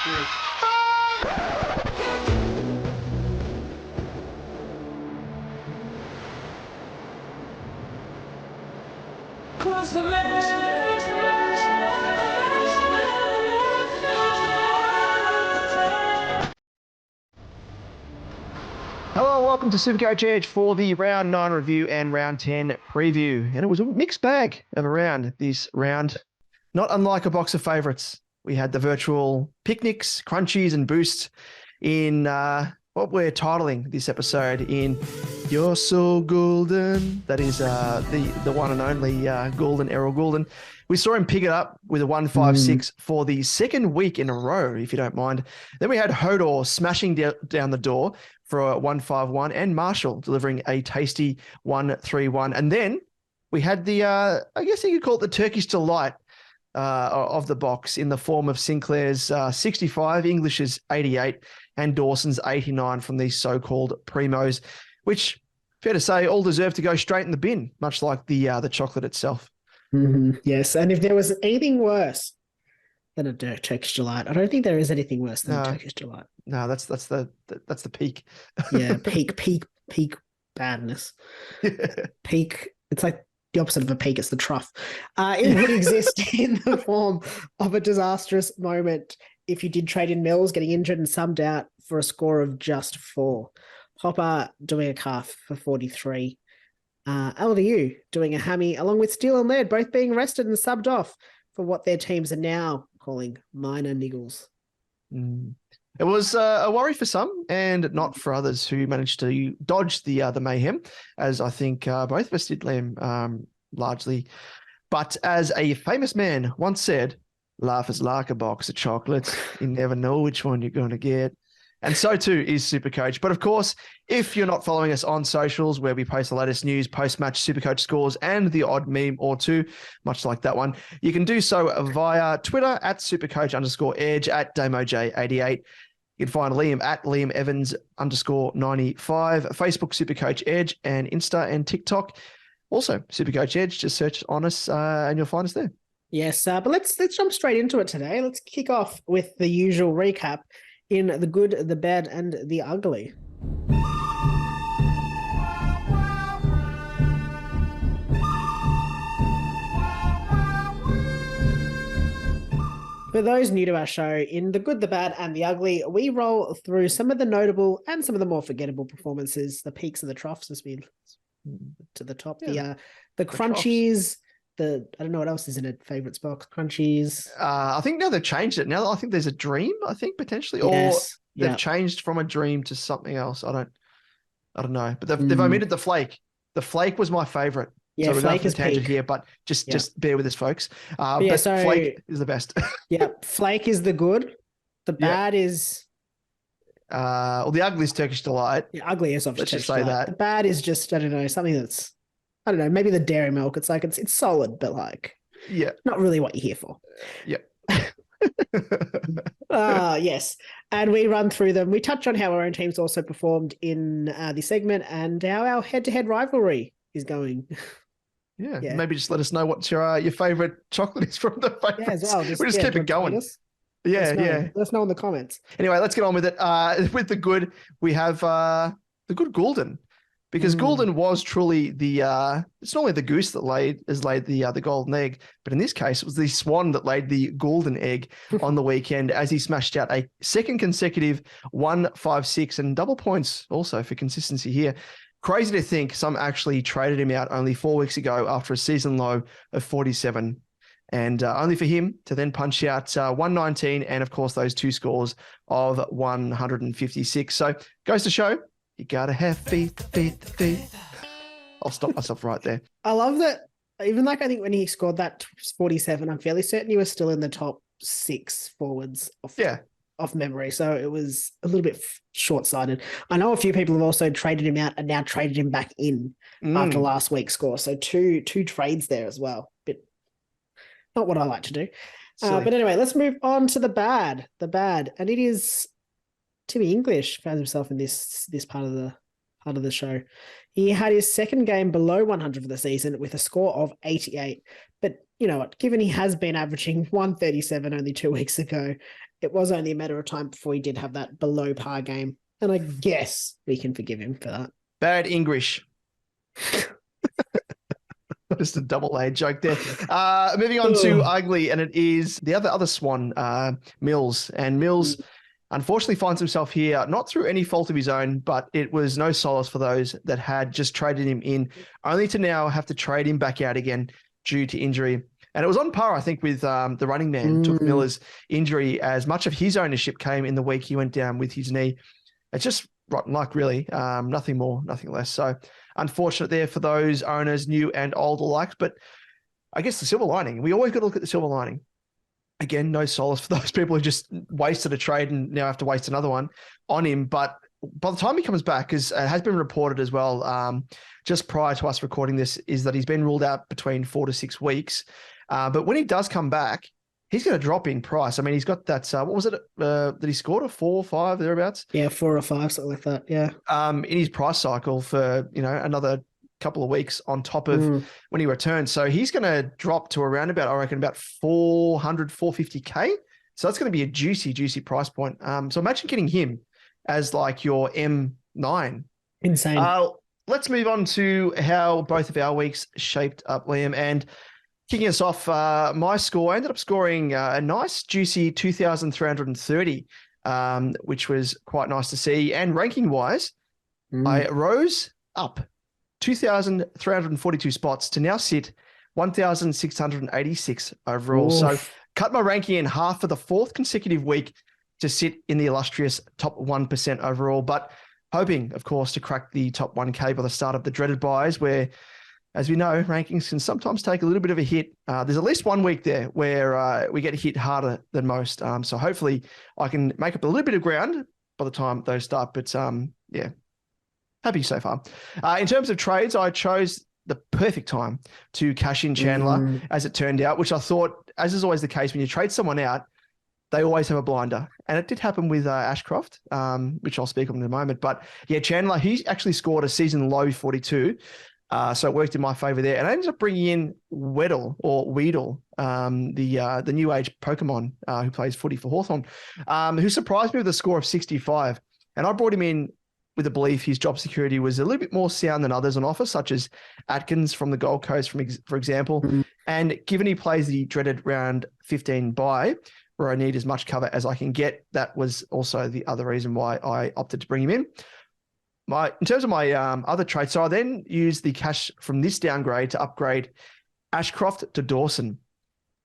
Hello, welcome to SuperCoach Edge for the round 9 review and round 10 preview. And it was a mixed bag of a round this round. Not unlike a box of favourites. We had the virtual picnics, crunchies and boosts in what we're titling this episode in You're So Gulden. That is the one and only Gulden, Errol Gulden. We saw him pick it up with a 156 for the second week in a row, if you don't mind. Then we had Hodor smashing down the door for a 151 and Marshall delivering a tasty 131. And then we had the, I guess you could call it the Turkish Delight of the box in the form of Sinclair's 65, English's 88, and Dawson's 89 from these so-called primos, which, fair to say, all deserve to go straight in the bin, much like the chocolate itself. Mm-hmm. Yes, and if there was anything worse than a Turkish Delight, I don't think there is anything worse than a Turkish Delight. No, that's the peak. Yeah, peak badness. Peak. It's like the opposite of a peak. It's the trough. It would exist in the form of a disastrous moment if you did trade in Mills getting injured and subbed out for a score of just 4. Hopper doing a calf for 43. LDU doing a hammy, along with Steele and Laird both being rested and subbed off for what their teams are now calling minor niggles. It was a worry for some and not for others who managed to dodge the mayhem, as I think both of us did, Liam, largely. But as a famous man once said, life is like a box of chocolates. You never know which one you're going to get. And so too is SuperCoach. But of course, if you're not following us on socials where we post the latest news, post-match SuperCoach scores, and the odd meme or two, much like that one, you can do so via Twitter at SuperCoach_Edge, at DamoJ88. You can find Liam at LiamEvans_95, Facebook SuperCoach Edge, and Insta and TikTok. Also, SuperCoach Edge, just search on us and you'll find us there. Yes, but let's jump straight into it today. Let's kick off with the usual recap in the good, the bad, and the ugly. For those new to our show, in the good, the bad, and the ugly, we roll through some of the notable and some of the more forgettable performances, the peaks and the troughs as we to the top. Yeah. The crunchies, I don't know what else is in a favorites box. Crunchies. I think now they've changed it. Now I think there's a dream, I think, potentially. Yes. Or they've changed from a dream to something else. I don't know. But they've omitted the flake. The flake was my favorite. Yeah, so flake is peak here, but just bear with us, folks. But flake is the best. Yeah, flake is the good. The bad is well, the ugly is Turkish Delight. The ugly is obviously Let's just say that. The bad is just, I don't know, something that's, I don't know, maybe the dairy milk. It's like it's solid, but like not really what you're here for. Yeah. Yes. And we run through them. We touch on how our own teams also performed in the segment and how our head-to-head rivalry is going. Yeah. Maybe just let us know what your favorite chocolate is from the favorites. Yeah, as well. We just keep it going. Yeah. Let us know in the comments. Anyway, let's get on with it. With the good, we have the good Gulden. Because Gulden was truly it's normally the goose that has laid the golden egg, but in this case, it was the swan that laid the golden egg on the weekend as he smashed out a second consecutive 156 and double points also for consistency here. Crazy to think some actually traded him out only 4 weeks ago after a season low of 47. And only for him to then punch out 119 and, of course, those two scores of 156. So goes to show, you got to have faith. I'll stop myself right there. I love that. Even I think when he scored that 47, I'm fairly certain he was still in the top 6 forwards off memory. So it was a little bit short-sighted. I know a few people have also traded him out and now traded him back in after last week's score. So two trades there as well. But not what I like to do. But anyway, let's move on to the bad. The bad. And it is Timmy English found himself in this part of the show. He had his second game below 100 for the season with a score of 88. But you know what? Given he has been averaging 137 only 2 weeks ago it was only a matter of time before he did have that below par game. And I guess we can forgive him for that. Bad English. Just a double-A joke there. Moving on to ugly, and it is the other swan, Mills. And Mills unfortunately finds himself here, not through any fault of his own, but it was no solace for those that had just traded him in, only to now have to trade him back out again due to injury. And it was on par, I think, with the running man, took Miller's injury, as much of his ownership came in the week he went down with his knee. It's just rotten luck, really. Nothing more, nothing less. So unfortunate there for those owners, new and old alike. But I guess the silver lining, we always got to look at the silver lining. Again, no solace for those people who just wasted a trade and now have to waste another one on him. But by the time he comes back, as it has been reported as well, just prior to us recording this, is that he's been ruled out between 4 to 6 weeks. But when he does come back, he's going to drop in price. I mean, he's got that, what was it that he scored, a 4 or 5 thereabouts? Yeah, 4 or 5, something like that, yeah. In his price cycle for, another couple of weeks on top of when he returns. So he's going to drop to around about, I reckon, about 400, 450K. So that's going to be a juicy, juicy price point. So imagine getting him as like your M9. Insane. Let's move on to how both of our weeks shaped up, Liam. And kicking us off, my score, I ended up scoring a nice, juicy 2,330, which was quite nice to see. And ranking-wise, I rose up 2,342 spots to now sit 1,686 overall. Oof. So cut my ranking in half for the 4th consecutive week to sit in the illustrious top 1% overall. But hoping, of course, to crack the top 1K by the start of the dreaded buys, where, as we know, rankings can sometimes take a little bit of a hit. There's at least one week there where we get hit harder than most. So hopefully I can make up a little bit of ground by the time those start. But yeah, happy so far. In terms of trades, I chose the perfect time to cash in Chandler, as it turned out, which I thought, as is always the case, when you trade someone out, they always have a blinder. And it did happen with Ashcroft, which I'll speak on in a moment. But yeah, Chandler, he actually scored a season low 42. So it worked in my favor there. And I ended up bringing in Weddle, the new age Pokemon who plays footy for Hawthorn, who surprised me with a score of 65. And I brought him in with the belief his job security was a little bit more sound than others on offer, such as Atkins from the Gold Coast, for example. And given he plays the dreaded round 15 bye, where I need as much cover as I can get, that was also the other reason why I opted to bring him in. In terms of my other trades, so I then used the cash from this downgrade to upgrade Ashcroft to Dawson.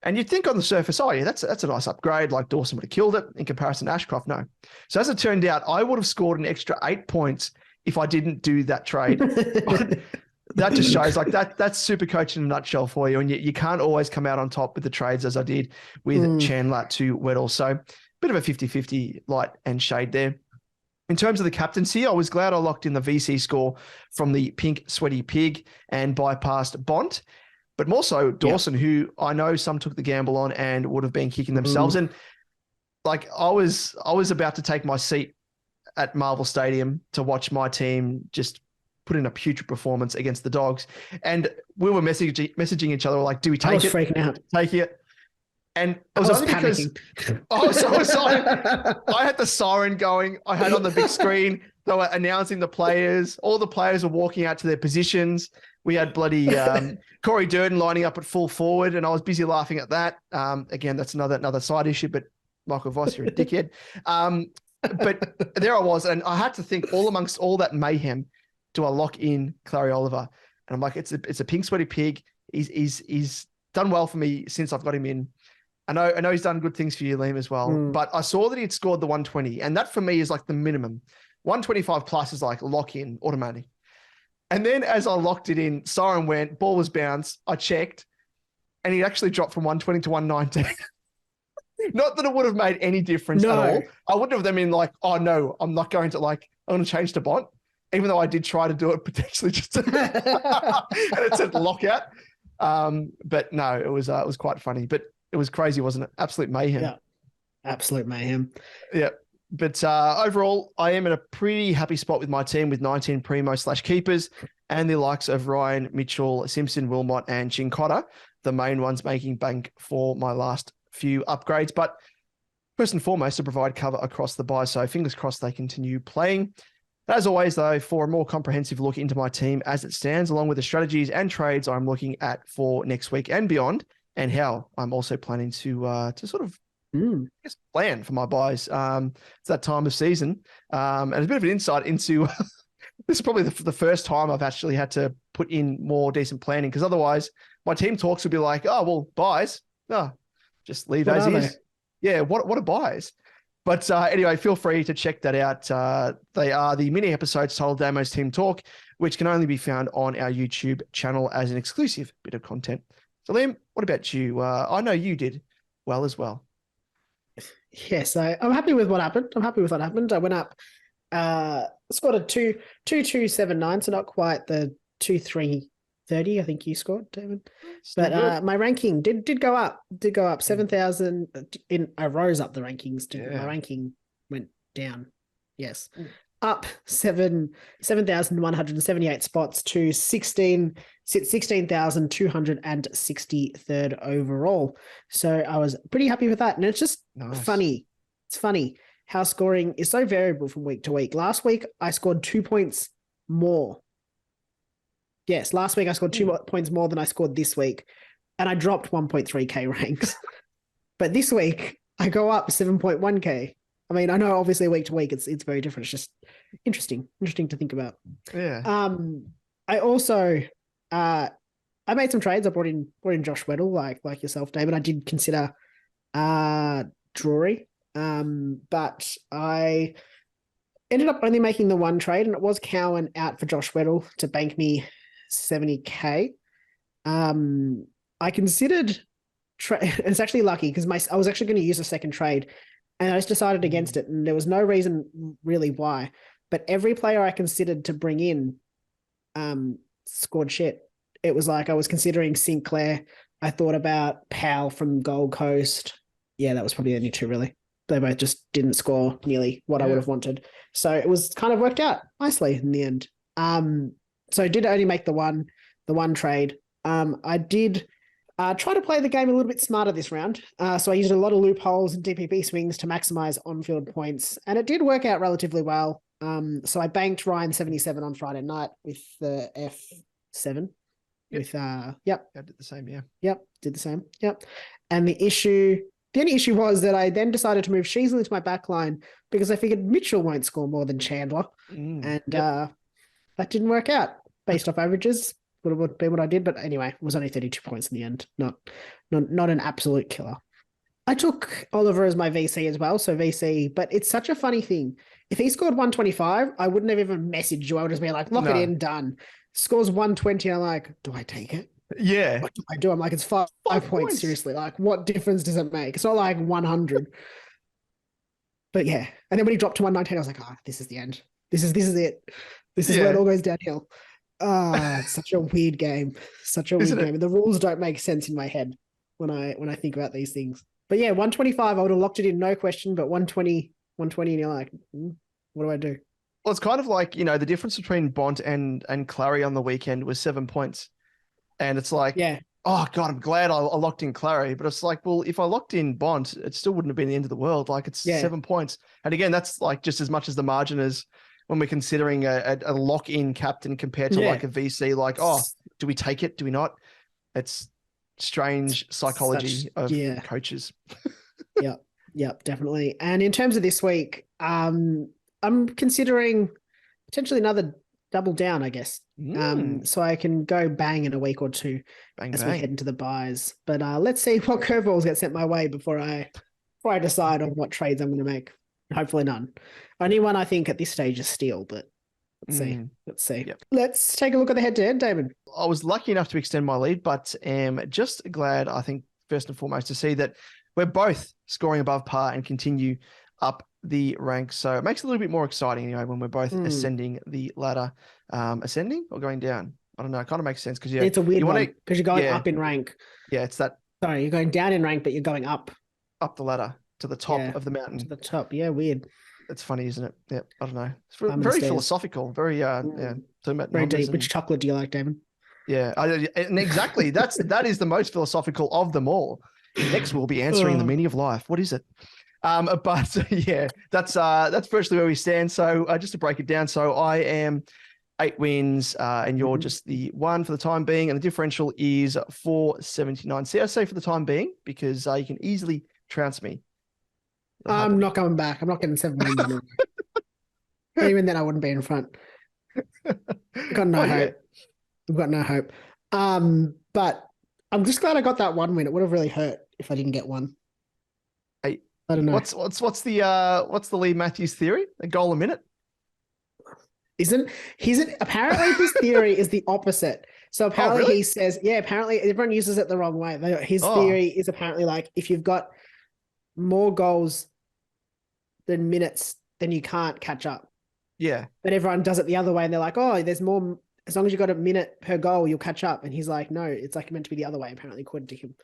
And you'd think on the surface, oh yeah, that's a nice upgrade, like Dawson would have killed it. In comparison to Ashcroft, no. So as it turned out, I would have scored an extra 8 points if I didn't do that trade. That just shows like that's SuperCoach in a nutshell for you. And you can't always come out on top with the trades as I did with Chandler to Weddle. So bit of a 50-50 light and shade there. In terms of the captaincy, I was glad I locked in the VC score from the Pink Sweaty Pig and bypassed Bont, but more so Dawson, who I know some took the gamble on and would have been kicking themselves. And like I was about to take my seat at Marvel Stadium to watch my team just put in a putrid performance against the Dogs. And we were messaging each other like, do we take it? I was freaking out. Take it. And it was only panicking. I had the siren going. I had on the big screen. They were announcing the players. All the players were walking out to their positions. We had bloody Corey Durden lining up at full forward, and I was busy laughing at that. Again, that's another side issue, but Michael Voss, you're a dickhead. But there I was, and I had to think all amongst all that mayhem, do I lock in Clary Oliver? And I'm like, it's a Pink Sweaty Pig. He's done well for me since I've got him in. I know he's done good things for you, Liam, as well. But I saw that he'd scored the 120, and that for me is like the minimum. 125 plus is like lock in, automatic. And then as I locked it in, siren went, ball was bounced. I checked, and he actually dropped from 120 to 119. Not that it would have made any difference at all. I wouldn't have them in like, oh no, I'm not going to I'm going to change to Bont, even though I did try to do it potentially just to, and it said lockout. But no, it was quite funny, but it was crazy, wasn't it? Absolute mayhem. Yeah, absolute mayhem. Yeah. But overall, I am in a pretty happy spot with my team with 19 primo/keepers and the likes of Ryan, Mitchell, Simpson, Wilmot, and Chincotta, the main ones making bank for my last few upgrades. But first and foremost to provide cover across the buy. So fingers crossed they continue playing. As always, though, for a more comprehensive look into my team as it stands, along with the strategies and trades I'm looking at for next week and beyond, and how I'm also planning to sort of plan for my buys. It's that time of season, and a bit of an insight into this is probably the first time I've actually had to put in more decent planning, because otherwise my team talks would be like, oh, well, buys, just leave as is. Yeah, what are buys? But anyway, feel free to check that out. They are the mini episodes titled Damo's Team Talk, which can only be found on our YouTube channel as an exclusive bit of content. So Liam, what about you? I know you did well as well. Yes, I'm happy with what happened. I went up, scored a 2.279, so not quite the 2.330 I think you scored, David. But my ranking did go up. 7,000 I rose up the rankings. My ranking went down. Yes. Up 7,178 spots to 16,263rd overall. So I was pretty happy with that. And it's just funny. It's funny how scoring is so variable from week to week. Last week, I scored 2 points more. Yes, last week I scored 2 points more than I scored this week. And I dropped 1.3K ranks. But this week, I go up 7.1K. I mean, I know obviously week to week it's very different. It's just interesting to think about. Yeah. I also I made some trades. I brought in Josh Weddle, like yourself, David. I did consider Drury, but I ended up only making the one trade, and it was Cowan out for Josh Weddle to bank me 70K. I considered it's actually lucky because I was actually going to use a second trade, and I just decided against it, and there was no reason really why. But every player I considered to bring in scored shit. It was like I was considering Sinclair. I thought about Powell from Gold Coast. Yeah, that was probably the only two, really. They both just didn't score nearly what I would have wanted. So it was kind of worked out nicely in the end. So I did only make the one trade. I did try to play the game a little bit smarter this round. So I used a lot of loopholes and DPP swings to maximize on-field points, and it did work out relatively well. So I banked Ryan 77 on Friday night with the F7. With I did the same, did the same. And the only issue was that I then decided to move Sheasley to my back line because I figured Mitchell won't score more than Chandler. That didn't work out based off averages. Would have been what I did, but anyway, it was only 32 points in the end. Not an absolute killer. I took Oliver as my VC as well, so VC, but it's such a funny thing. If he scored 125, I wouldn't have even messaged you. I would just be like, lock it in, done. Scores 120, I'm like, do I take it? Yeah. What do I do? I'm like, it's five points, seriously. Like, what difference does it make? It's not like 100. But yeah. And then when he dropped to 119, I was like, this is the end. This is it. This is where it all goes downhill. It's such a weird game. Such a weird game. And the rules don't make sense in my head when I think about these things. But yeah, 125, I would have locked it in, no question. But 120, and you're like, what do I do? Well, it's kind of like, the difference between Bont and Clary on the weekend was 7 points. And it's like, oh God, I'm glad I locked in Clary. But it's like, well, if I locked in Bont, it still wouldn't have been the end of the world. Like it's 7 points. And again, that's like just as much as the margin as when we're considering a lock-in captain compared to like a VC, like, oh, do we take it? Do we not? It's strange psychology of coaches. Yep, definitely. And in terms of this week, I'm considering potentially another double down, I guess. So I can go bang in a week or two we head into the buys. But let's see what curveballs get sent my way before I decide on what trades I'm going to make. Hopefully none. Only one I think at this stage is Steele, but let's see. Yep. Let's take a look at the head-to-head, David. I was lucky enough to extend my lead, but am just glad, I think, first and foremost, to see that we're both scoring above par and continue up the ranks. So it makes it a little bit more exciting anyway when we're both ascending the ladder. Ascending or going down? I don't know. It kind of makes sense because it's a weird one because you're going up in rank. Yeah, it's that. Sorry, you're going down in rank, but you're going up the ladder to the top of the mountain. To the top, weird. It's funny, isn't it? Yeah, I don't know. It's very philosophical. Very very deep. Which chocolate do you like, Damon? Yeah, and exactly. that is the most philosophical of them all. Next, we'll be answering the meaning of life. What is it? But yeah, that's virtually where we stand. So just to break it down, so I am 8 wins, and you're just the 1 for the time being, and the differential is 479. See, I say for the time being because you can easily trounce me. I'm not coming back. I'm not getting 7 wins anymore. Even then, I wouldn't be in front. I've got no hope. I've got no hope. But I'm just glad I got that 1 win. It would have really hurt if I didn't get one. Hey, I don't know. What's the Lee Matthews theory? A goal a minute? Apparently his theory is the opposite. So apparently really? he says, apparently everyone uses it the wrong way. His theory is apparently like if you've got more goals than minutes, then you can't catch up. Yeah. But everyone does it the other way and they're like, oh, there's more, as long as you've got a minute per goal, you'll catch up. And he's like, no, it's like meant to be the other way, apparently, according to him.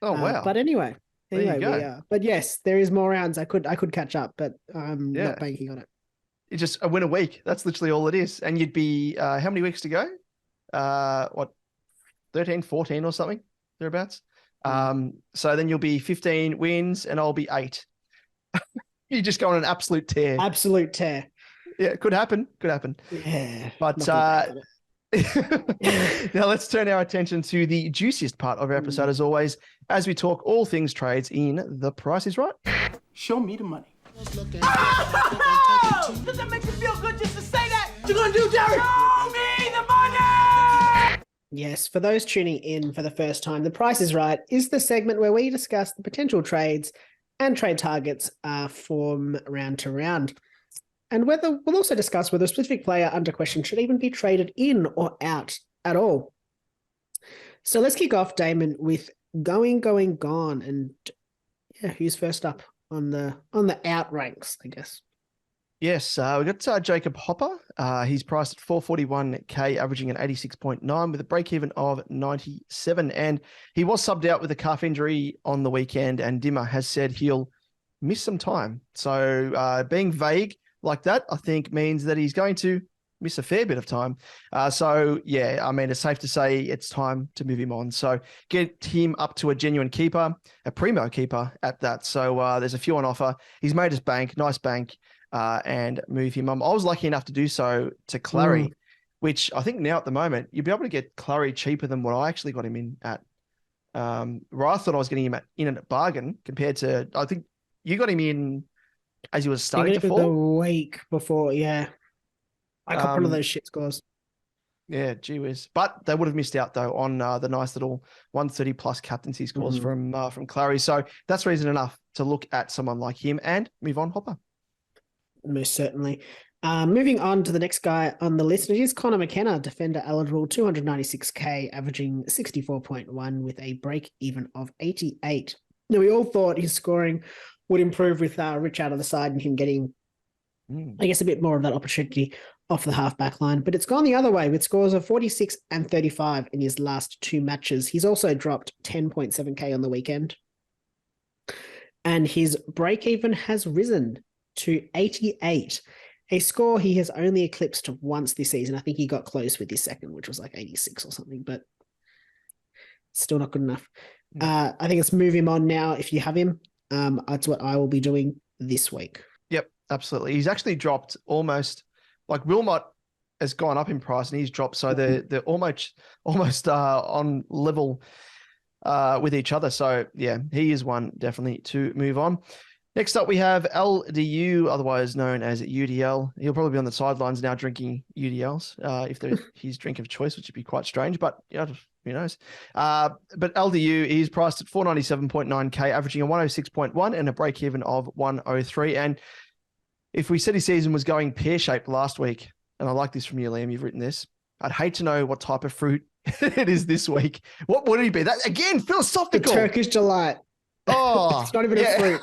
Oh, wow. But anyway, you go. but yes, there is more rounds. I could catch up, but I'm not banking on it. It's just a win a week. That's literally all it is. And you'd be, how many weeks to go? 13, 14 or something, thereabouts. So then you'll be 15 wins and I'll be 8. You just go on an absolute tear. Absolute tear. Yeah, it could happen. Yeah. But now let's turn our attention to the juiciest part of our episode, as always, as we talk all things trades in The Price is Right. Show me the money. Oh! Does that make you feel good just to say that? What you gonna do, Derek? Show me the money! Yes, for those tuning in for the first time, The Price is Right is the segment where we discuss the potential trades and trade targets from round to round. And we'll also discuss whether a specific player under question should even be traded in or out at all. So let's kick off, Damon, with going, gone. And who's first up on the out ranks, I guess? Yes, we got Jacob Hopper. He's priced at 441k, averaging an 86.9 with a break-even of 97. And he was subbed out with a calf injury on the weekend, and Dimmer has said he'll miss some time. So being vague like that, I think, means that he's going to miss a fair bit of time. So, yeah, I mean, it's safe to say it's time to move him on. So get him up to a genuine keeper, a primo keeper at that. So there's a few on offer. He's made his bank, nice bank, and move him on. I was lucky enough to do so to Clary, which I think now at the moment, you'll be able to get Clary cheaper than what I actually got him in at. Where I thought I was getting him in at a bargain compared to, I think you got him in as he was starting to fall. The week before, yeah. I got one of those shit scores. Yeah, gee whiz. But they would have missed out, though, on the nice little 130 plus captaincy scores from Clary. So that's reason enough to look at someone like him and move on Hopper. Most certainly. Moving on to the next guy on the list, it is Connor McKenna, defender eligible, 296k, averaging 64.1 with a break-even of 88. Now, we all thought his scoring would improve with Rich out of the side and him getting, I guess, a bit more of that opportunity off the half-back line. But it's gone the other way with scores of 46 and 35 in his last 2 matches. He's also dropped 10.7k on the weekend. And his break-even has risen to 88, a score he has only eclipsed once this season. I think he got close with his second, which was like 86 or something, but still not good enough. I think it's move him on now if you have him. That's what I will be doing this week. Yep, absolutely. He's actually dropped almost, like Wilmot has gone up in price and he's dropped. So they're almost on level with each other. So yeah, he is one definitely to move on. Next up, we have LDU, otherwise known as UDL. He'll probably be on the sidelines now drinking UDLs if they're his drink of choice, which would be quite strange, but yeah, who knows? But LDU, he's priced at 497.9k, averaging a 106.1 and a break-even of 103. And if we said his season was going pear-shaped last week, and I like this from you, Liam, you've written this, I'd hate to know what type of fruit it is this week. What would he be? That again, philosophical. The Turkish Delight. Oh, it's not even a fruit.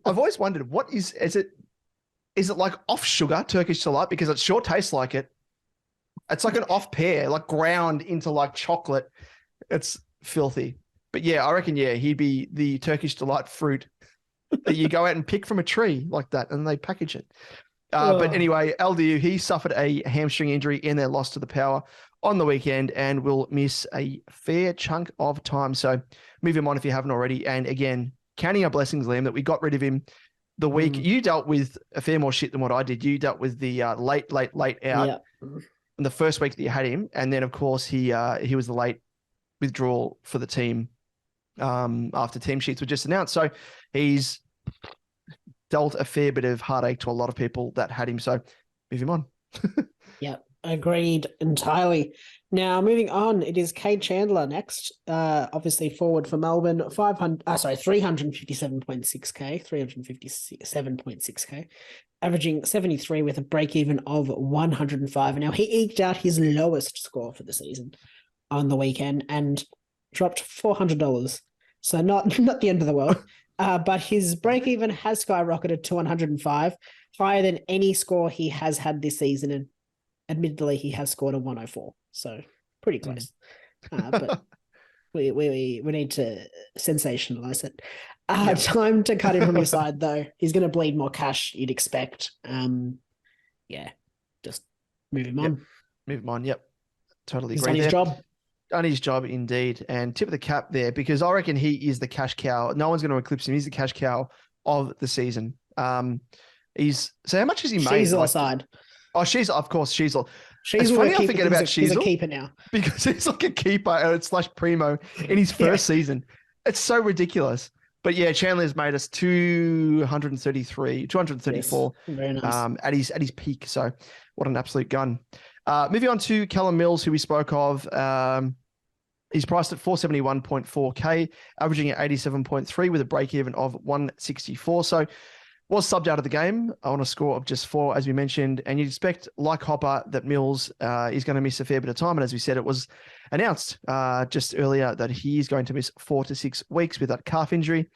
I've always wondered, is it like off sugar, Turkish Delight, because it sure tastes like it. It's like an off pear, like ground into like chocolate. It's filthy. But yeah, I reckon, he'd be the Turkish Delight fruit that you go out and pick from a tree like that and they package it. But anyway, LDU, he suffered a hamstring injury in their loss to the Power on the weekend and will miss a fair chunk of time. So move him on if you haven't already. And again, counting our blessings, Liam, that we got rid of him the week. You dealt with a fair more shit than what I did. You dealt with the late out in the first week that you had him. And then, of course, he was the late withdrawal for the team after team sheets were just announced. So he's dealt a fair bit of heartache to a lot of people that had him. So move him on. Yep, agreed entirely. Now, moving on, it is Cade Chandler next. Obviously, forward for Melbourne, 357.6K, averaging 73 with a break-even of 105. And now, he eked out his lowest score for the season on the weekend and dropped $400. So not the end of the world. But his break-even has skyrocketed to 105, higher than any score he has had this season. And admittedly, he has scored a 104. So pretty close. But we need to sensationalize it. Time to cut him from your side, though. He's going to bleed more cash, you'd expect. Just move him on. Move him on, yep. Totally He's agree. done his job. Done his job indeed. And tip of the cap there, because I reckon he is the cash cow. No one's going to eclipse him. He's the cash cow of the season. So how much has he made? Sheasel aside. Oh, Sheasel, of course, Sheasel. She's it's funny I forget about Sheasel. He's a keeper now. Because he's like a keeper / primo in his first season. It's so ridiculous. But yeah, Chandler's made us 234 Yes, very nice. at his peak. So what an absolute gun. Moving on to Callum Mills, who we spoke of. He's priced at 471.4K, averaging at 87.3 with a break-even of 164. So was subbed out of the game on a score of just 4, as we mentioned. And you'd expect, like Hopper, that Mills is going to miss a fair bit of time. And as we said, it was announced just earlier that he is going to miss 4 to 6 weeks with that calf injury.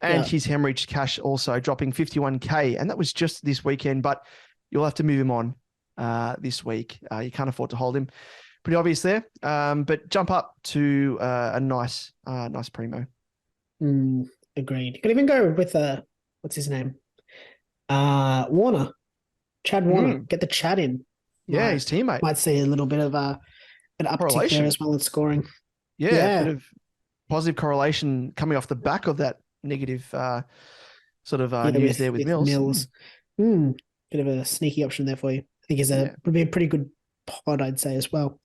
And his hemorrhaged cash also dropping 51K. And that was just this weekend, but you'll have to move him on this week. You can't afford to hold him. Pretty obvious there. But jump up to a nice primo. Agreed. You could even go with what's his name? Warner. Chad Warner. Get the Chad in. Yeah, his teammate. Might see a little bit of an uptick there as well as scoring. Yeah. A bit of positive correlation coming off the back of that negative news there with Mills. Bit of a sneaky option there for you. I think would be a pretty good pod, I'd say, as well.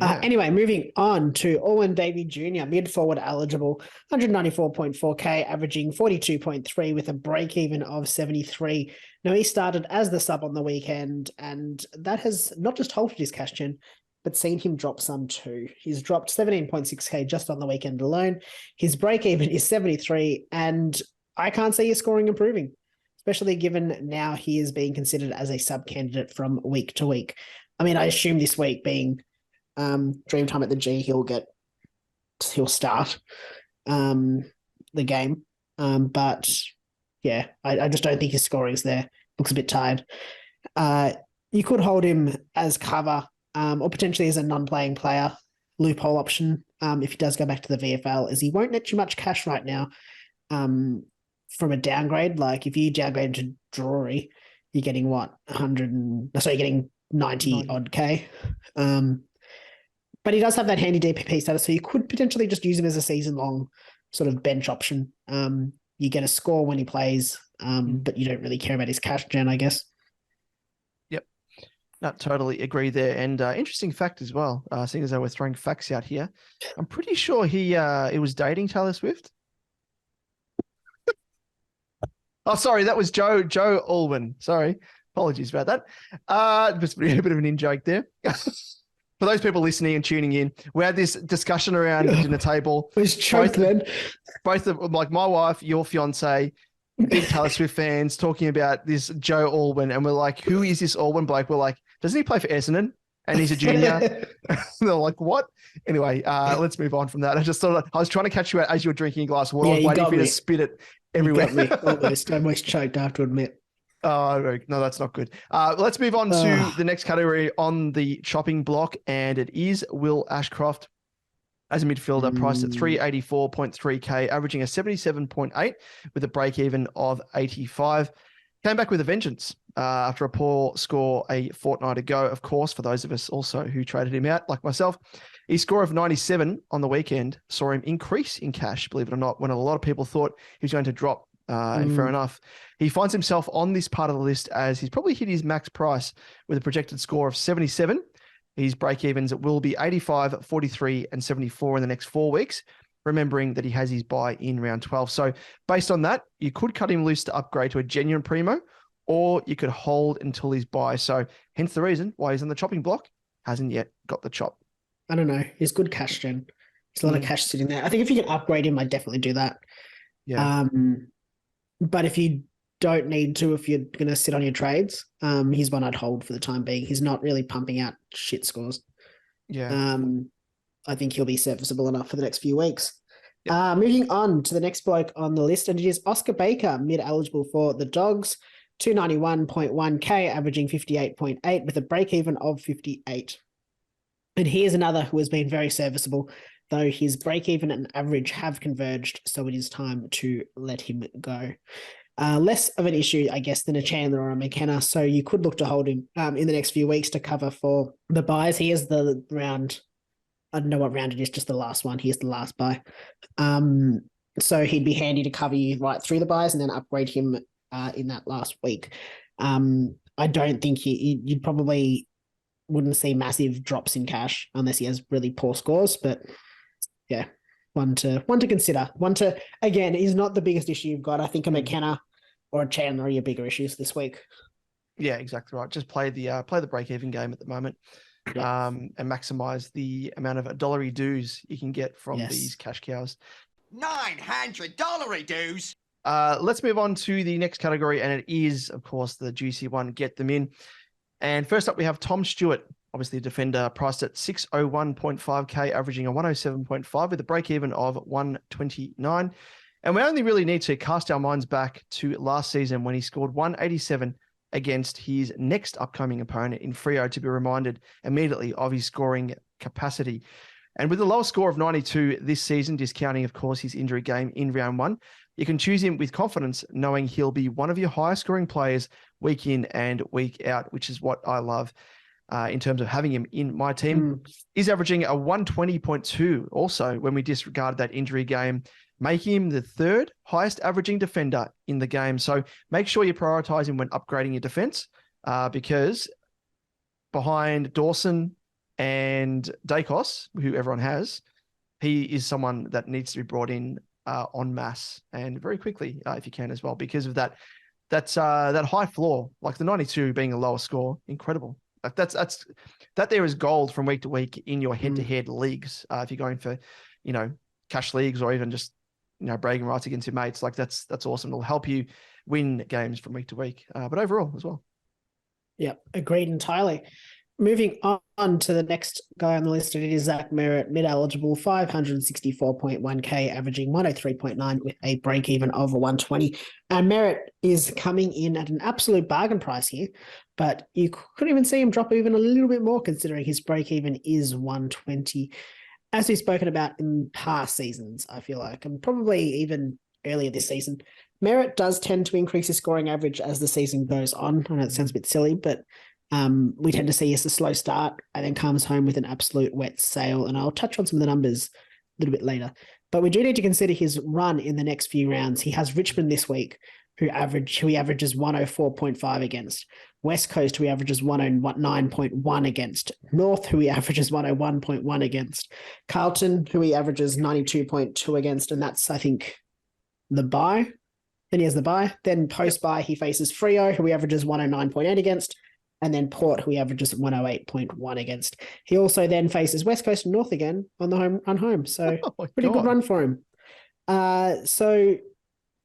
Anyway, moving on to Owen Davey Jr., mid-forward eligible, 194.4K, averaging 42.3 with a break-even of 73. Now, he started as the sub on the weekend, and that has not just halted his cash gen, but seen him drop some too. He's dropped 17.6K just on the weekend alone. His break-even is 73, and I can't see his scoring improving, especially given now he is being considered as a sub-candidate from week to week. I mean, I assume this week being Dream Time at the G, he'll start the game. But yeah, I just don't think his scoring's there. Looks a bit tired. You could hold him as cover or potentially as a non-playing player, loophole option if he does go back to the VFL, as he won't net you much cash right now from a downgrade. Like if you downgrade to Drury, you're getting what? You're getting 90 odd K. But he does have that handy DPP status, so you could potentially just use him as a season-long sort of bench option. You get a score when he plays, but you don't really care about his cash gen, I guess. Yep. No, totally agree there. And interesting fact as well, seeing as though we're throwing facts out here, I'm pretty sure he was dating Taylor Swift. Oh, sorry, that was Joe Alwyn. Sorry. Apologies about that. Just a bit of an in-joke there. For those people listening and tuning in, we had this discussion around dinner table. It was choked then. Both of, like my wife, your fiance, big Taylor Swift fans, talking about this Joe Alwyn. And we're like, who is this Alwyn bloke? We're like, doesn't he play for Essendon? And he's a junior. They're like, what? Anyway, let's move on from that. I just thought I was trying to catch you out as you were drinking a glass of water. I was waiting for you to spit it everywhere. You got me. Almost choked, I have to admit. Oh, no, that's not good. Let's move on to the next category on the chopping block, and it is Will Ashcroft as a midfielder, priced at 384.3K, averaging a 77.8 with a break-even of 85. Came back with a vengeance after a poor score a fortnight ago. Of course, for those of us also who traded him out, like myself, his score of 97 on the weekend saw him increase in cash, believe it or not, when a lot of people thought he was going to drop. And fair enough. He finds himself on this part of the list as he's probably hit his max price with a projected score of 77. His break-evens will be 85, 43, and 74 in the next 4 weeks, remembering that he has his buy in round 12. So based on that, you could cut him loose to upgrade to a genuine primo, or you could hold until his buy. So hence the reason why he's on the chopping block, hasn't yet got the chop. I don't know. He's good cash gen. There's a lot of cash sitting there. I think if you can upgrade him, I'd definitely do that. Yeah. But if you don't need to, if you're going to sit on your trades, he's one I'd hold for the time being. He's not really pumping out shit scores. Yeah. I think he'll be serviceable enough for the next few weeks. Yep. Moving on to the next bloke on the list, and it is Oscar Baker, mid-eligible for the Dogs, 291.1k, averaging 58.8 with a break-even of 58. And here's another who has been very serviceable, though his break-even and average have converged, so it is time to let him go. Less of an issue, I guess, than a Chandler or a McKenna, so you could look to hold him in the next few weeks to cover for the buys. He is the round... I don't know what round it is, just the last one. Here's the last buy. So he'd be handy to cover you right through the buys and then upgrade him in that last week. I don't think you'd probably wouldn't see massive drops in cash unless he has really poor scores. But yeah, one to consider. Again, is not the biggest issue you've got. I think a McKenna or a Chandler are your bigger issues this week. Yeah, exactly right. Just play the break-even game at the moment. Yeah. And maximize the amount of $1 dues you can get from these cash cows. $900 dues. Let's move on to the next category, and it is, of course, the juicy one. Get them in. And first up, we have Tom Stewart, obviously a defender, priced at 601.5k, averaging a 107.5 with a break-even of 129. And we only really need to cast our minds back to last season when he scored 187 against his next upcoming opponent in Freo to be reminded immediately of his scoring capacity. And with a lower score of 92 this season, discounting, of course, his injury game in round 1, you can choose him with confidence, knowing he'll be one of your highest scoring players week in and week out, which is what I love in terms of having him in my team. He's averaging a 120.2 also when we disregard that injury game, making him the third highest averaging defender in the game. So make sure you prioritize him when upgrading your defense because behind Dawson and Dacos, who everyone has, he is someone that needs to be brought in en masse and very quickly if you can as well, because of that high floor, like the 92 being a lower score, incredible. Like that there is gold from week to week in your head-to-head leagues. If you're going for, cash leagues or even just, bragging rights against your mates, like that's awesome. It'll help you win games from week to week, but overall as well. Yeah, agreed entirely. Moving on to the next guy on the list, it is Zach Merritt, mid-eligible, 564.1k, averaging 103.9 with a break-even of 120. And Merritt is coming in at an absolute bargain price here, but you could even see him drop even a little bit more considering his break-even is 120. As we've spoken about in past seasons, I feel like, and probably even earlier this season, Merritt does tend to increase his scoring average as the season goes on. I know it sounds a bit silly, but we tend to see a slow start and then comes home with an absolute wet sail. And I'll touch on some of the numbers a little bit later. But we do need to consider his run in the next few rounds. He has Richmond this week, who he averages 104.5 against. West Coast, who he averages 109.1 against. North, who he averages 101.1 against. Carlton, who he averages 92.2 against. And that's, I think, the bye. Then he has the bye. Then post-bye, he faces Freo, who he averages 109.8 against. And then Port, who he averages 108.1 against. He also then faces West Coast and North again on the home. So pretty good run for him. So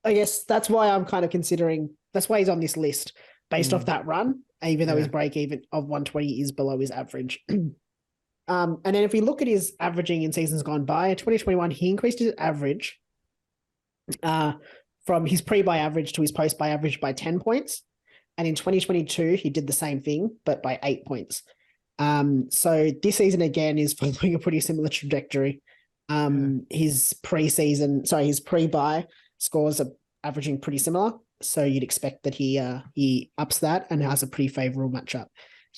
I guess that's why I'm kind of considering, that's why he's on this list based off that run, even though his break even of 120 is below his average. And then if we look at his averaging in seasons gone by, in 2021, he increased his average from his pre-buy average to his post-buy average by 10 points. And in 2022, he did the same thing, but by 8 points. So this season, again, is following a pretty similar trajectory. His pre-buy scores are averaging pretty similar. So you'd expect that he ups that and has a pretty favorable matchup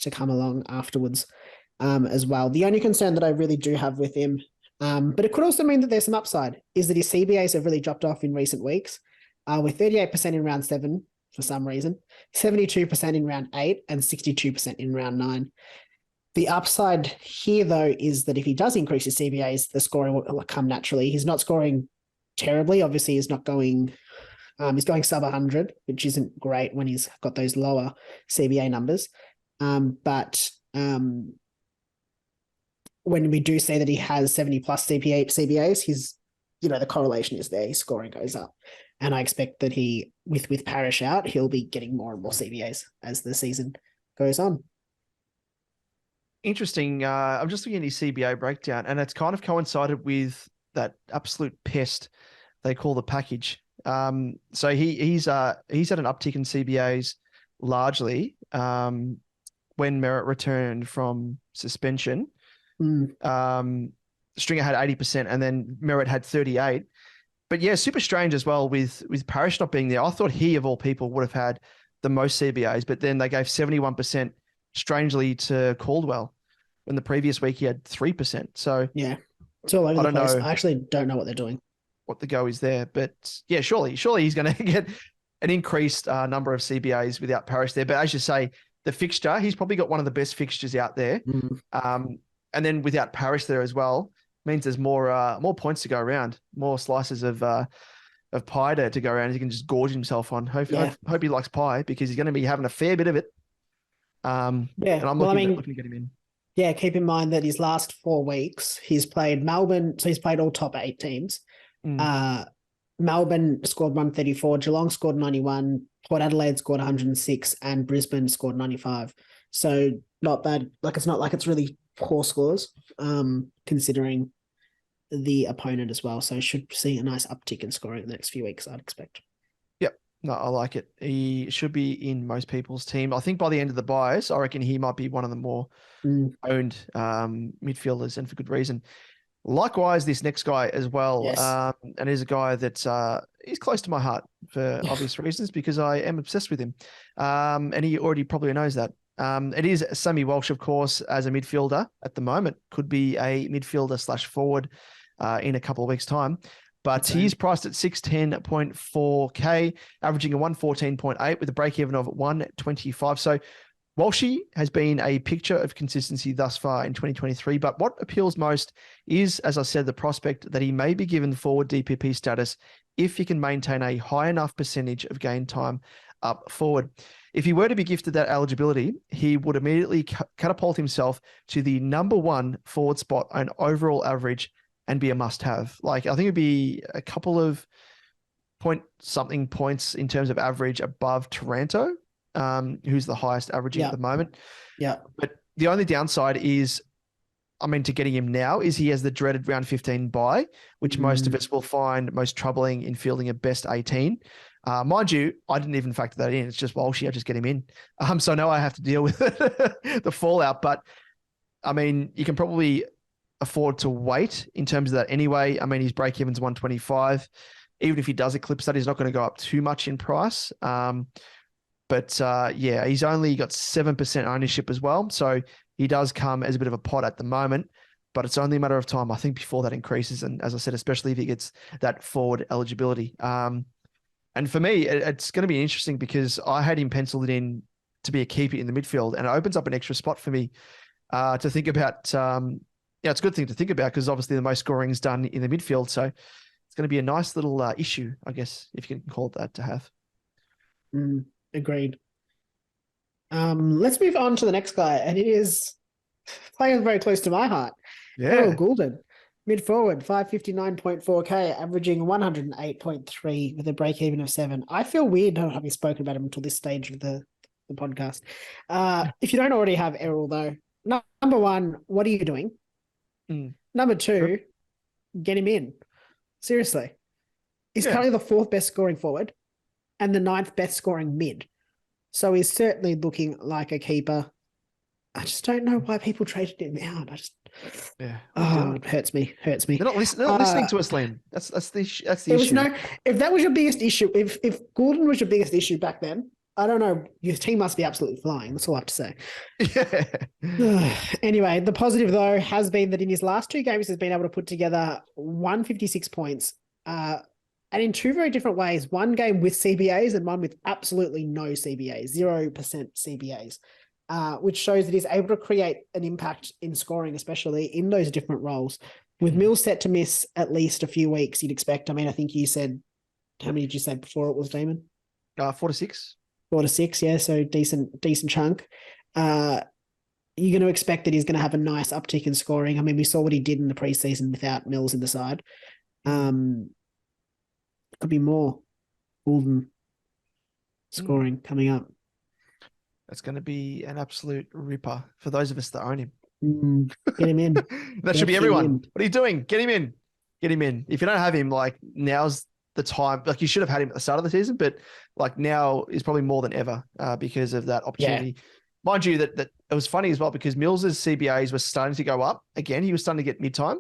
to come along afterwards as well. The only concern that I really do have with him, but it could also mean that there's some upside, is that his CBAs have really dropped off in recent weeks, with 38% in round 7 for some reason, 72% in round 8, and 62% in round 9. The upside here, though, is that if he does increase his CBAs, the scoring will come naturally. He's not scoring terribly. Obviously, he's not going... he's going sub 100, which isn't great when he's got those lower CBA numbers. But when we do say that he has 70 plus CBAs, he's, the correlation is there. His scoring goes up. And I expect that he, with Parrish out, he'll be getting more and more CBAs as the season goes on. Interesting. I'm just looking at his CBA breakdown, and it's kind of coincided with that absolute pest they call the package. So he's had an uptick in CBAs largely when Merritt returned from suspension. Stringer had 80% and then Merritt had 38. But yeah, super strange as well with Parrish not being there. I thought he, of all people, would have had the most CBAs, but then they gave 71% strangely to Caldwell. When the previous week he had 3%. So yeah, it's all over the place. I actually don't know what they're doing. What the go is there, but yeah, surely he's going to get an increased number of CBAs without Parrish there. But as you say, the fixture, he's probably got one of the best fixtures out there. And then without Parrish there as well, means there's more points to go around, more slices of pie to go around. He can just gorge himself on. Hope he likes pie because he's going to be having a fair bit of it. And I'm looking to get him in. Yeah, keep in mind that his last 4 weeks, he's played Melbourne, so he's played all top 8 teams. Melbourne scored 134, Geelong scored 91, Port Adelaide scored 106, and Brisbane scored 95. So not bad. Like, it's not like it's really poor scores, considering the opponent as well. So should see a nice uptick in scoring in the next few weeks, I'd expect. No, I like it. He should be in most people's team. I think by the end of the buys, I reckon he might be one of the more owned midfielders, and for good reason. Likewise, this next guy as well. Yes. And he's a guy that is close to my heart for obvious reasons because I am obsessed with him. And he already probably knows that. It is Sammy Walsh, of course, as a midfielder at the moment. Could be a midfielder / forward in a couple of weeks' time. But he's priced at 610.4K, averaging a 114.8 with a break-even of 125. So Walshy has been a picture of consistency thus far in 2023. But what appeals most is, as I said, the prospect that he may be given forward DPP status if he can maintain a high enough percentage of game time up forward. If he were to be gifted that eligibility, he would immediately catapult himself to the #1 forward spot on overall average and be a must-have. Like, I think it'd be a couple of point-something points in terms of average above Taranto, who's the highest averaging at the moment. Yeah. But the only downside is, to getting him now is he has the dreaded round 15 bye, which most of us will find most troubling in fielding a best 18. Mind you, I didn't even factor that in. It's just Walshy. I just get him in. So now I have to deal with the fallout. But, you can probably afford to wait in terms of that anyway. His break-even's 125. Even if he does eclipse that, he's not going to go up too much in price. But he's only got 7% ownership as well. So he does come as a bit of a pot at the moment, but it's only a matter of time, I think, before that increases. And as I said, especially if he gets that forward eligibility. And for me, it's going to be interesting because I had him penciled in to be a keeper in the midfield, and it opens up an extra spot for me to think about. It's a good thing to think about because obviously the most scoring is done in the midfield. So it's going to be a nice little issue, I guess, if you can call it that, to have. Agreed. Let's move on to the next guy, and it is playing very close to my heart. Yeah. Gulden, mid forward, 559.4K, averaging 108.3 with a break even of 7. I feel weird not having spoken about him until this stage of the podcast. If you don't already have Errol, though, number 1, what are you doing? Number 2, get him in. Seriously. He's currently the 4th best scoring forward and the 9th best scoring mid. So he's certainly looking like a keeper. I just don't know why people traded him out. Yeah. It hurts me. Hurts me. They're not listening to us, Liam. That's the issue. If that was your biggest issue, if Gulden was your biggest issue back then, I don't know. Your team must be absolutely flying. That's all I have to say. Yeah. Anyway, the positive though has been that in his last 2 games, he's been able to put together 156 points, and in 2 very different ways. One game with CBAs and one with absolutely no CBAs, 0% CBAs. Which shows that he's able to create an impact in scoring, especially in those different roles. With Mills set to miss at least a few weeks, you'd expect. I mean, I think you said, how many did you say before it was, Damon? 4 to 6. 4 to 6, yeah. So decent chunk. You're going to expect that he's going to have a nice uptick in scoring. I mean, we saw what he did in the preseason without Mills in the side. Could be more Gulden scoring coming up. That's going to be an absolute ripper for those of us that own him. Get him in. That should be everyone. What are you doing? Get him in. Get him in. If you don't have him, like, now's the time. Like, you should have had him at the start of the season, but like now is probably more than ever because of that opportunity. Yeah. Mind you, that it was funny as well because Mills's CBAs were starting to go up again. He was starting to get mid-time.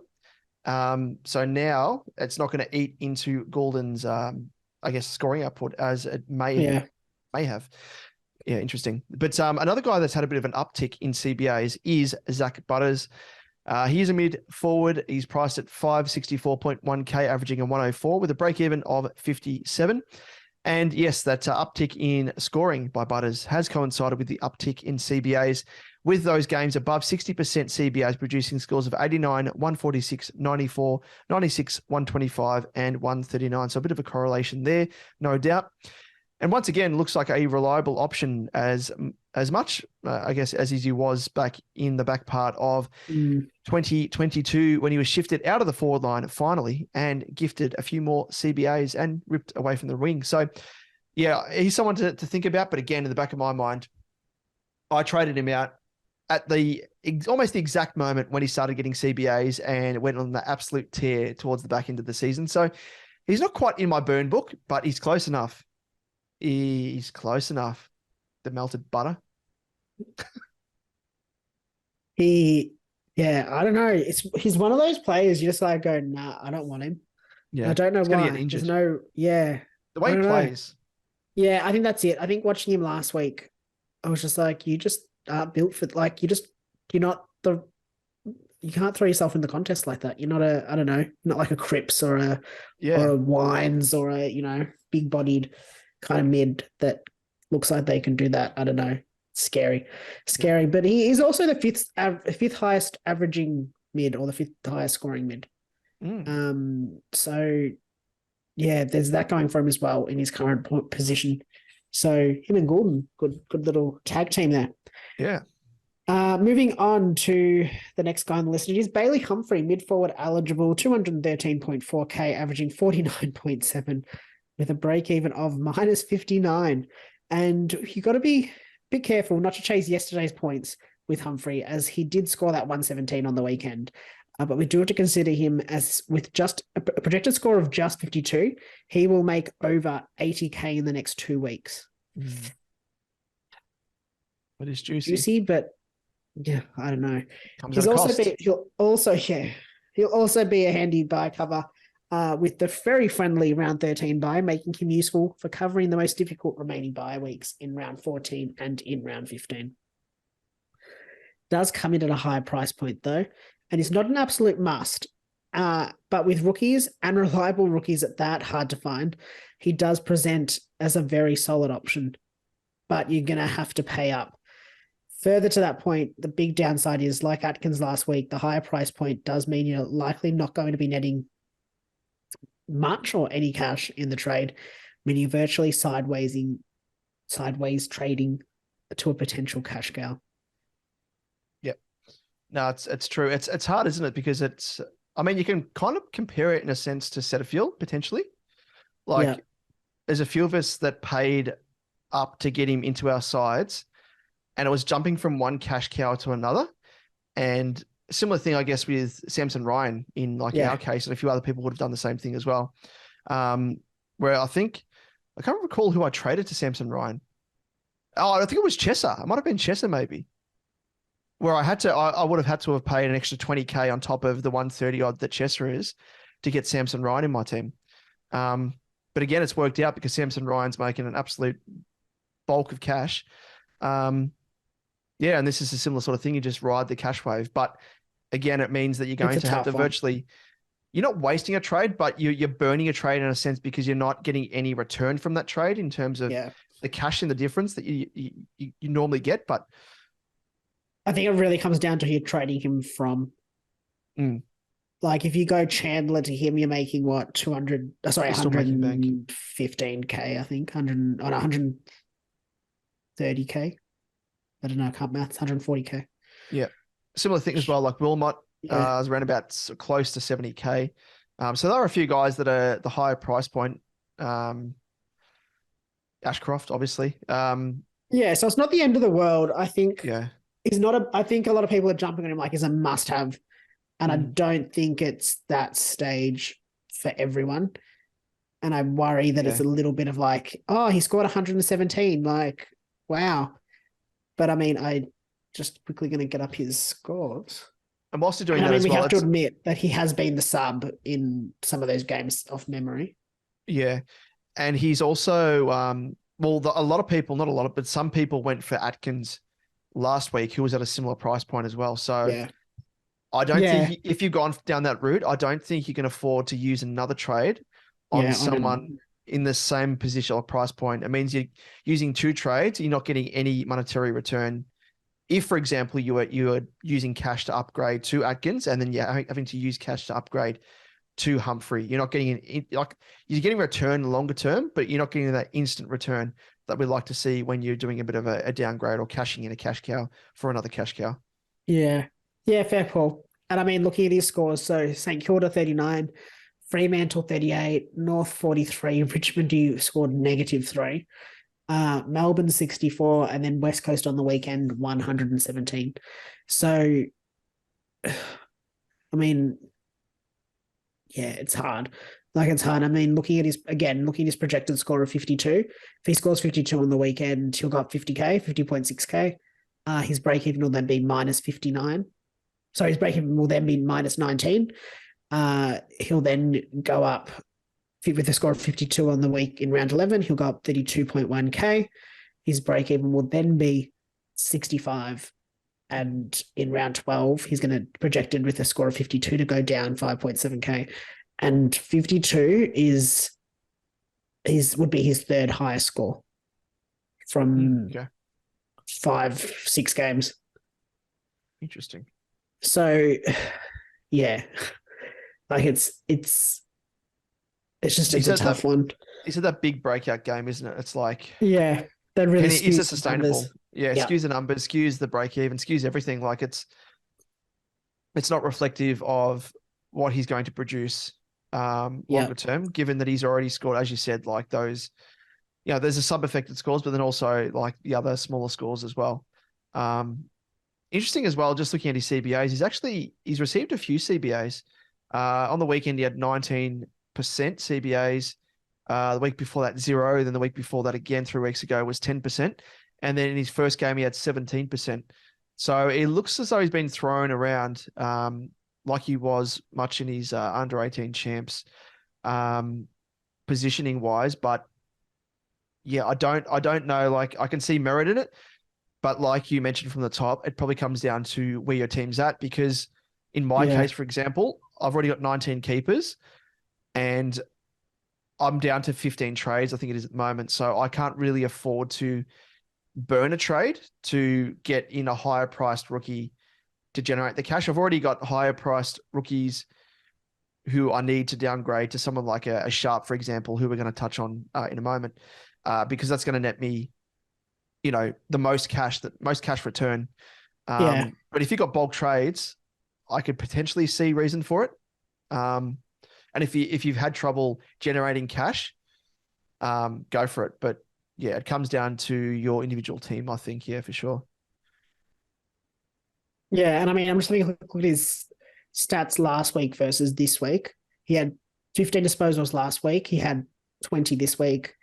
So now it's not going to eat into Gulden's, I guess, scoring output as it may have. Yeah, interesting. But another guy that's had a bit of an uptick in CBAs is Zach Butters. He's a mid forward. He's priced at 564.1k, averaging a 104 with a break even of 57. And yes, that uptick in scoring by Butters has coincided with the uptick in CBAs, with those games above 60% CBAs producing scores of 89, 146, 94, 96, 125, and 139. So a bit of a correlation there, no doubt. And once again, looks like a reliable option as much, I guess, as he was back in the back part of 2022 when he was shifted out of the forward line finally and gifted a few more CBAs and ripped away from the wing. So, yeah, he's someone to think about. But again, in the back of my mind, I traded him out at almost the exact moment when he started getting CBAs and went on the absolute tear towards the back end of the season. So he's not quite in my burn book, but he's close enough. He's close enough. The melted butter. I don't know. He's one of those players you just like go, nah, I don't want him. Yeah, I don't know why. There's the way he plays. Yeah, I think that's it. I think watching him last week, I was just like, you just aren't built for like you can't throw yourself in the contest like that. You're not I don't know, not like a Cripps or a Wines or a big bodied kind of mid that looks like they can do that. I don't know. Scary. But he is also the fifth highest averaging mid or the 5th highest scoring mid. So yeah, there's that going for him as well in his current position. So him and Gulden, good little tag team there. Yeah. Moving on to the next guy on the list, it is Bailey Humphrey, mid forward eligible, 213.4k, averaging 49.7. with a break even of minus 59. And you got to be a bit careful not to chase yesterday's points with Humphrey, as he did score that 117 on the weekend. But we do have to consider him as with just a projected score of just 52, he will make over 80k in the next 2 weeks. What is juicy? Juicy, but yeah, I don't know. He'll also be a handy buy cover. With the very friendly round 13 bye, making him useful for covering the most difficult remaining bye weeks in round 14 and in round 15. Does come in at a higher price point though, and is not an absolute must. But with rookies and reliable rookies at that, hard to find, he does present as a very solid option, but you're going to have to pay up. Further to that point, the big downside is, like Atkins last week, the higher price point does mean you're likely not going to be netting much or any cash in the trade, meaning virtually sideways trading to a potential cash cow. Yep. No, it's true. It's hard, isn't it? Because you can kind of compare it in a sense to Setterfield potentially. There's a few of us that paid up to get him into our sides, and it was jumping from one cash cow to another. And similar thing, I guess, with Samson Ryan in our case, and a few other people would have done the same thing as well. Where I can't recall who I traded to Samson Ryan. Oh, I think it was Chesser. It might have been Chesser maybe. where I would have had to have paid an extra 20K on top of the 130 odd that Chester is to get Samson Ryan in my team. But again, it's worked out because Samson Ryan's making an absolute bulk of cash. And this is a similar sort of thing. You just ride the cash wave. But again, it means that you're going to have to you're not wasting a trade, but you're burning a trade in a sense because you're not getting any return from that trade in terms of the cash and the difference that you normally get. But I think it really comes down to who you're trading him from. Like if you go Chandler to him, you're making what, 115K, I think, 130K. I don't know, I can't maths, 140K. Yeah. Similar thing as well, like Wilmot is around about close to 70K. So there are a few guys that are the higher price point. Ashcroft, obviously. So it's not the end of the world. I think he's not I think a lot of people are jumping on him like he's a must have. And I don't think it's that stage for everyone. And I worry that it's a little bit of like, oh, he scored 117. Like, wow. But I mean, I just quickly going to get up his scores. And whilst you're doing that as well, we have to admit that he has been the sub in some of those games off memory. Yeah. And he's also, a lot of people, not a lot, but some people went for Atkins last week, who was at a similar price point as well. So I don't think if you've gone down that route, I don't think you can afford to use another trade on someone in the same position or price point. It means you're using two trades. You're not getting any monetary return. If, for example, you are using cash to upgrade to Atkins and then you're having to use cash to upgrade to Humphrey, you're not getting you're getting return longer term, but you're not getting that instant return that we like to see when you're doing a bit of a downgrade or cashing in a cash cow for another cash cow. Yeah, fair call. And I mean, looking at his scores, so St Kilda 39, Fremantle 38, North 43, Richmond you scored -3, Melbourne 64, and then West Coast on the weekend 117. So, I mean, it's hard. It's hard. I mean, looking at his projected score of 52, if he scores 52 on the weekend, he'll go up 50K, 50.6K. His break-even will then be -59. So his break-even will then be -19. He'll then go up with a score of 52 on the week in round 11. He'll go up 32.1K. His break-even will then be 65. And in round 12, he's going to projected with a score of 52 to go down 5.7K. And 52 would be his third highest score from 5-6 games. Interesting. So, it's just a tough one. He said that big breakout game, isn't it? It's like that really is it sustainable? Numbers. Skews the numbers, skews the break even, skews everything. Like it's not reflective of what he's going to produce longer term, given that he's already scored, as you said, like those. There's a sub-affected scores, but then also like the other smaller scores as well. Interesting as well, just looking at his CBAs, he's received a few CBAs. On the weekend, he had 19% CBAs. The week before that, 0. Then the week before that again, 3 weeks ago, was 10%. And then in his first game, he had 17%. So it looks as though he's been thrown around like he was much in his under-18 champs positioning-wise. But, I don't know. Like, I can see merit in it. But like you mentioned from the top, it probably comes down to where your team's at. Because in my case, for example, I've already got 19 keepers and I'm down to 15 trades, I think it is at the moment. So I can't really afford to burn a trade to get in a higher priced rookie to generate the cash. I've already got higher priced rookies who I need to downgrade to someone like a Sharp, for example, who we're going to touch on in a moment, because that's going to net me, the most cash return. But if you've got bulk trades, I could potentially see reason for it. And if you've had trouble generating cash, go for it. But it comes down to your individual team, I think. Yeah, for sure. Yeah, and I mean, I'm just looking at his stats last week versus this week. He had 15 disposals last week. He had 20 this week.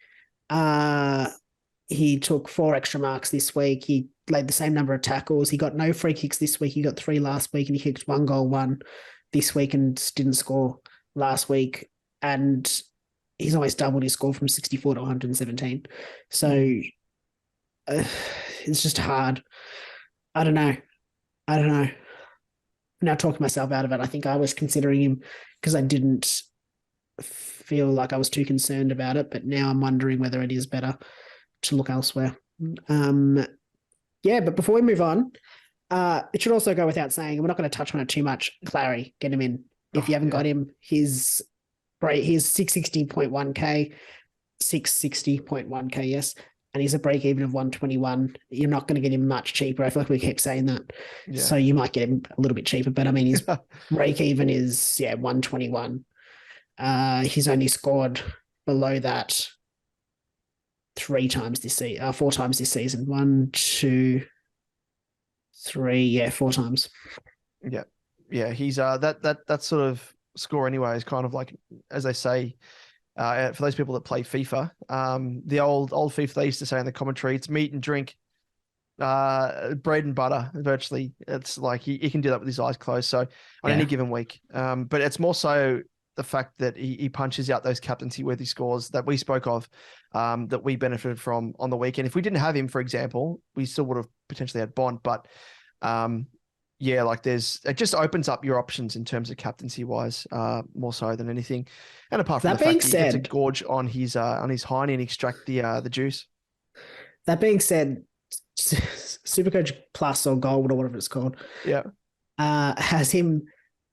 He took 4 extra marks this week. He laid the same number of tackles. He got no free kicks this week. He got 3 last week, and he kicked 1 goal, 1 this week, and didn't score last week. And he's almost doubled his score from 64 to 117. So it's just hard. I don't know. I'm now talking myself out of it. I think I was considering him because I didn't feel like I was too concerned about it, but now I'm wondering whether it is better to look elsewhere. But before we move on, it should also go without saying, and we're not going to touch on it too much, Clary, get him in. If you haven't got him, he's 660.1k, 660.1k, yes. And he's a break even of 121. You're not going to get him much cheaper. I feel like we keep saying that. Yeah. So you might get him a little bit cheaper, but I mean, his break even is 121. He's only scored below that 4 times this season. 1, 2, 3, 4 times. Yeah. He's that sort of score anyway is kind of like, as they say, for those people that play FIFA, the old FIFA, they used to say in the commentary, it's meat and drink, bread and butter. Virtually, it's like he can do that with his eyes closed. So on any given week, but it's more so the fact that he punches out those captaincy-worthy scores that we spoke of, that we benefited from on the weekend. If we didn't have him, for example, we still would have potentially had Bond. But it just opens up your options in terms of captaincy-wise, more so than anything. And apart from that the being fact that he said, gets a gorge on his hiney and extract the juice. That being said, SuperCoach Plus or Gold or whatever it's called, has him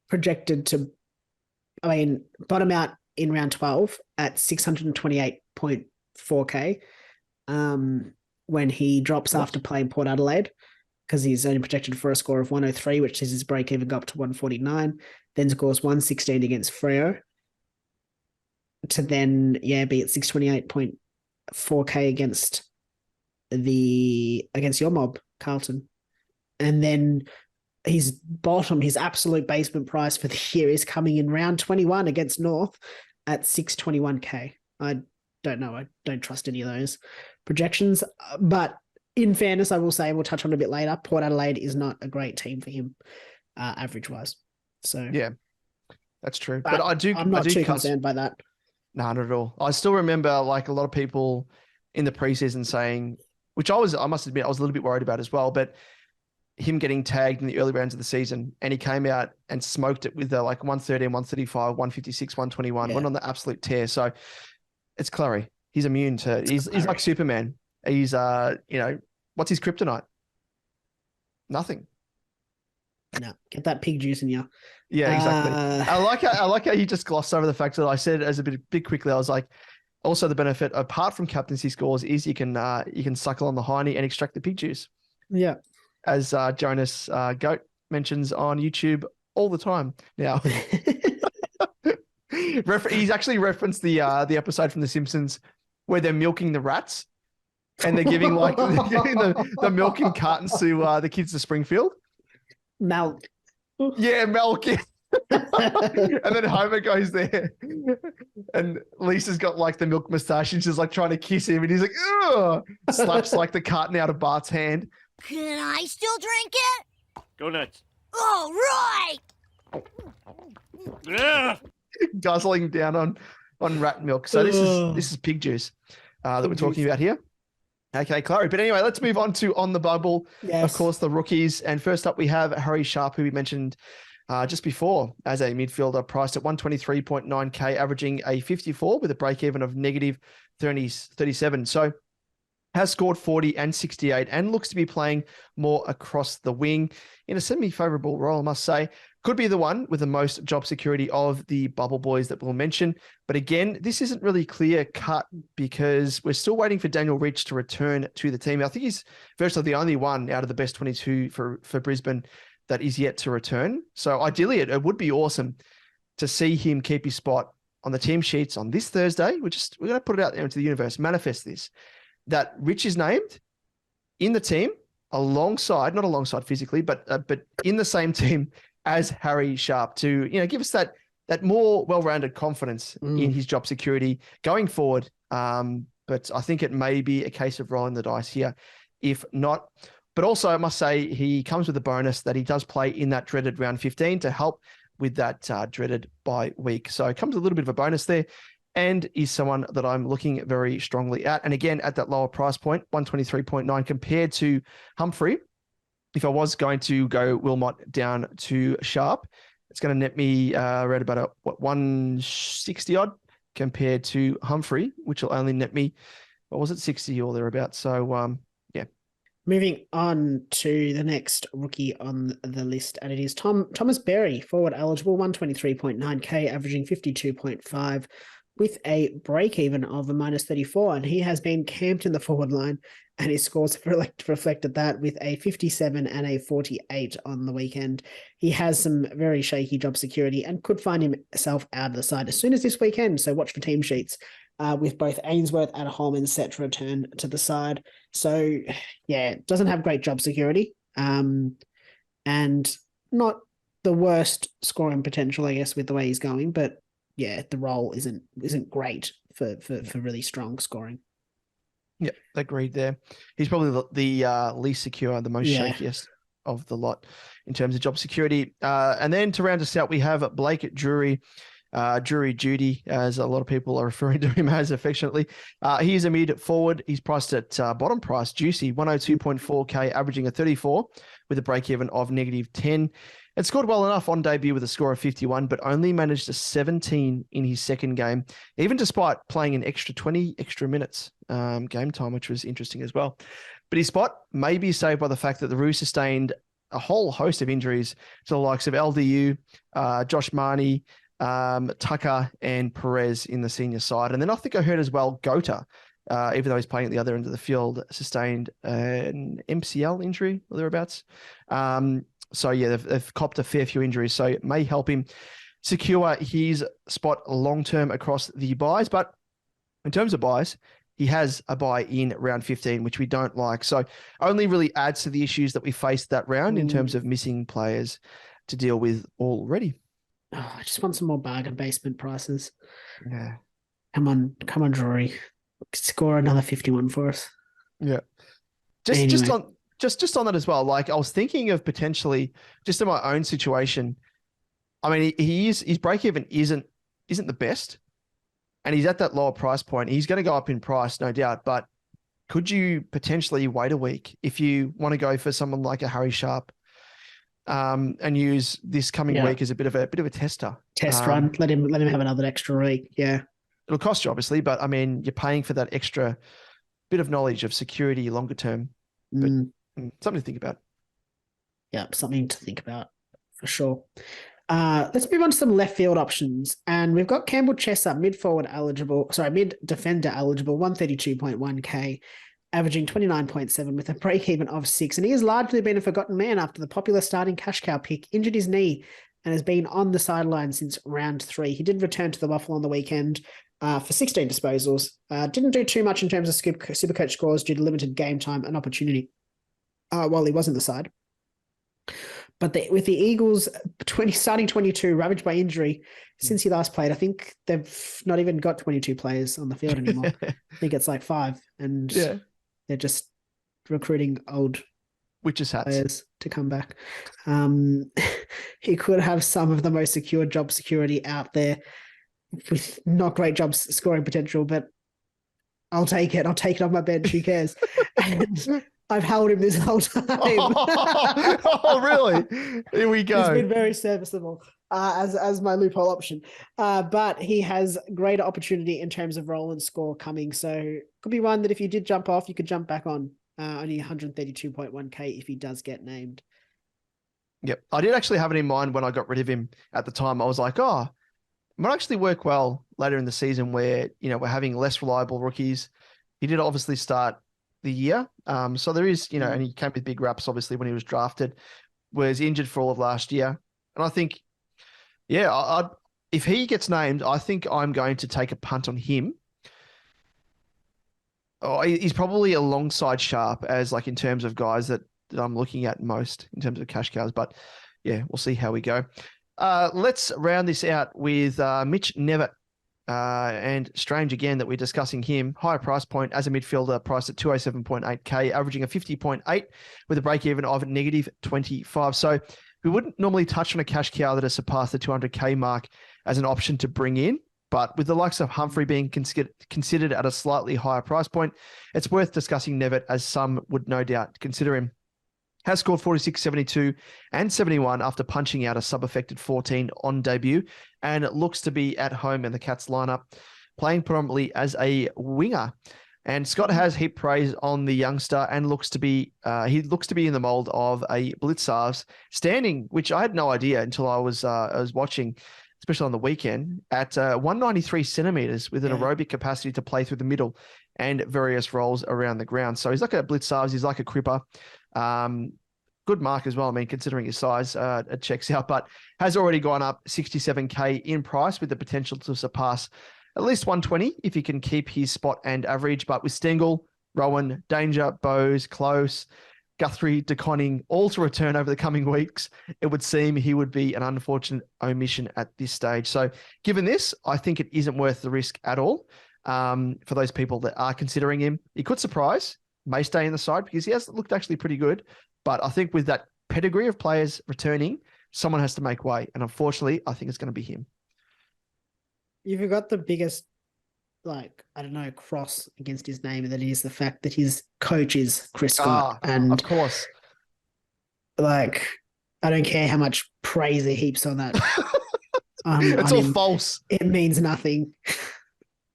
projected to, bottom out in round 12 at 628.4k when he drops after playing Port Adelaide, because he's only projected for a score of 103, which is his break even, go up to 149, then scores 116 against Freo, to then be at 628.4k against your mob, Carlton. And then his absolute basement price for the year is coming in round 21 against North at 621k. I don't know. I don't trust any of those projections. But in fairness, I will say, we'll touch on it a bit later, Port Adelaide is not a great team for him, average-wise. So yeah, that's true. But I'm not too concerned by that. No, not at all. I still remember like a lot of people in the preseason saying, which I must admit, I was a little bit worried about as well, but him getting tagged in the early rounds of the season, and he came out and smoked it with like 113, 135, 156, 121, went on the absolute tear. So it's Clary. He's immune to, he's like Superman. He's, what's his kryptonite? Nothing. No, get that pig juice in you. Yeah, exactly. I like how you just glossed over the fact that I said as a bit quickly. I was like, also the benefit apart from captaincy scores is you can suckle on the hiney and extract the pig juice. Yeah, as Jonas Goat mentions on YouTube all the time now. He's actually referenced the episode from The Simpsons where they're milking the rats, and they're giving the milk in cartons to the kids to Springfield. Milk. Yeah, milk. And then Homer goes there, and Lisa's got like the milk mustache, and she's like trying to kiss him, and he's like, ugh, slaps like the carton out of Bart's hand. Can I still drink it? Go nuts. All right. Yeah. Guzzling down on rat milk. So this is pig juice that we're talking about here. Okay, Clary. But anyway, let's move on to On the Bubble. Yes. Of course, the rookies. And first up, we have Harry Sharp, who we mentioned just before as a midfielder, priced at 123.9k, averaging a 54 with a break-even of negative 37. So has scored 40 and 68 and looks to be playing more across the wing in a semi-favourable role, I must say. Could be the one with the most job security of the bubble boys that we'll mention. But again, this isn't really clear cut because we're still waiting for Daniel Rich to return to the team. I think he's virtually the only one out of the best 22 for Brisbane that is yet to return. So ideally, it would be awesome to see him keep his spot on the team sheets on this Thursday. We're going to put it out there into the universe, manifest this, that Rich is named in the team alongside, not alongside physically, but in the same team as Harry Sharp to, give us that more well-rounded confidence in his job security going forward. But I think it may be a case of rolling the dice here. If not, But also, I must say, he comes with a bonus that he does play in that dreaded round 15 to help with that dreaded bye week. So it comes a little bit of a bonus there, and is someone that I'm looking very strongly at. And again, at that lower price point, 123.9 compared to Humphrey. If I was going to go Wilmot down to Sharp, it's going to net me around about 160 odd compared to Humphrey, which will only net me, what was it, 60 or thereabouts. So, yeah. Moving on to the next rookie on the list, and it is Thomas Berry, forward eligible, 123.9k, averaging 52.5 with a break-even of a -34, and he has been camped in the forward line, and his scores have reflected that with a 57 and a 48 on the weekend. He has some very shaky job security and could find himself out of the side as soon as this weekend, so watch for team sheets with both Ainsworth and Holman set to return to the side. So, yeah, doesn't have great job security and not the worst scoring potential, I guess, with the way he's going, but yeah, the role isn't great for really strong scoring. Yeah, agreed there. He's probably the least secure, the most shakiest of the lot in terms of job security. And then to round us out, we have Blake Drury, Drury Judy, as a lot of people are referring to him as affectionately. He's a mid forward. He's priced at bottom price, juicy, 102.4k, averaging a 34 with a break-even of -10. And scored well enough on debut with a score of 51, but only managed a 17 in his second game, even despite playing an extra 20 extra minutes game time, which was interesting as well. But his spot may be saved by the fact that the Roos sustained a whole host of injuries to the likes of LDU, Josh Marnie, Tucker, and Perez in the senior side. And then I think I heard as well Gota, even though he's playing at the other end of the field, sustained an MCL injury or thereabouts. So, yeah, they've copped a fair few injuries, so it may help him secure his spot long-term across the buys. But in terms of buys, he has a buy in round 15, which we don't like. So only really adds to the issues that we faced that round in terms of missing players to deal with already. Oh, I just want some more bargain basement prices. Yeah. Come on, Drury. Score another 51 for us. Yeah. Just on that as well, like I was thinking of potentially just in my own situation. I mean, his break even isn't the best, and he's at that lower price point. He's going to go up in price, no doubt. But could you potentially wait a week if you want to go for someone like a Harry Sharp, and use this coming week as a bit of a tester, test run? Let him have another extra week. Yeah, it'll cost you obviously, but I mean, you're paying for that extra bit of knowledge of security longer term. But something to think about. Yeah, something to think about for sure. Let's move on to some left field options. And we've got Campbell Chesser, mid defender eligible, 132.1k, averaging 29.7 with a break even of 6. And he has largely been a forgotten man after the popular starting cash cow pick injured his knee and has been on the sideline since round 3. He did return to the Waffle on the weekend for 16 disposals. Didn't do too much in terms of SuperCoach scores due to limited game time and opportunity while he was in the side. But with the Eagles starting 22, ravaged by injury since he last played, I think they've not even got 22 players on the field anymore. I think it's like 5, and they're just recruiting old witches' hats players to come back. He could have some of the most secure job security out there with not great job scoring potential, but I'll take it. I'll take it off my bench. Who cares? And I've held him this whole time. Oh, really? Here we go. He's been very serviceable as my loophole option. But he has greater opportunity in terms of role and score coming. So could be one that if you did jump off, you could jump back on. Only 132.1k if he does get named. Yep. I did actually have it in mind when I got rid of him at the time. I was like, it might actually work well later in the season where, we're having less reliable rookies. He did obviously start the year. So there is, and he came with big raps, obviously, when he was drafted, was injured for all of last year. And I think, if he gets named, I think I'm going to take a punt on him. He's probably alongside Sharp as in terms of guys that I'm looking at most in terms of cash cows. But yeah, we'll see how we go. Let's round this out with Mitch Nevitt, And strange again that we're discussing him. Higher price point as a midfielder, priced at 207.8k, averaging a 50.8 with a break even of -25. So we wouldn't normally touch on a cash cow that has surpassed the 200k mark as an option to bring in. But with the likes of Humphrey being considered at a slightly higher price point, it's worth discussing Nevitt, as some would no doubt consider him. Has scored 46, 72, and 71 after punching out a sub-affected 14 on debut, and it looks to be at home in the Cats lineup, playing predominantly as a winger. And Scott has heaped praise on the youngster and looks to be in the mold of a Blitzarves standing, which I had no idea until I was watching, especially on the weekend, at 193 centimeters with an aerobic capacity to play through the middle and various roles around the ground. So he's like a Blitzarves, he's like a Cripper. Good mark as well. I mean, considering his size, it checks out, but has already gone up 67k in price with the potential to surpass at least 120 if he can keep his spot and average. But with Stengel, Rowan, Danger, Bowes, Close, Guthrie, DeConning, all to return over the coming weeks, it would seem he would be an unfortunate omission at this stage. So given this, I think it isn't worth the risk at all for those people that are considering him. He could surprise, may stay in the side because he has looked actually pretty good. But I think with that pedigree of players returning, someone has to make way. And unfortunately, I think it's going to be him. You've got the biggest, cross against his name, and that is the fact that his coach is Chris Scott. And of course. I don't care how much praise he heaps on that. It's all false. It means nothing.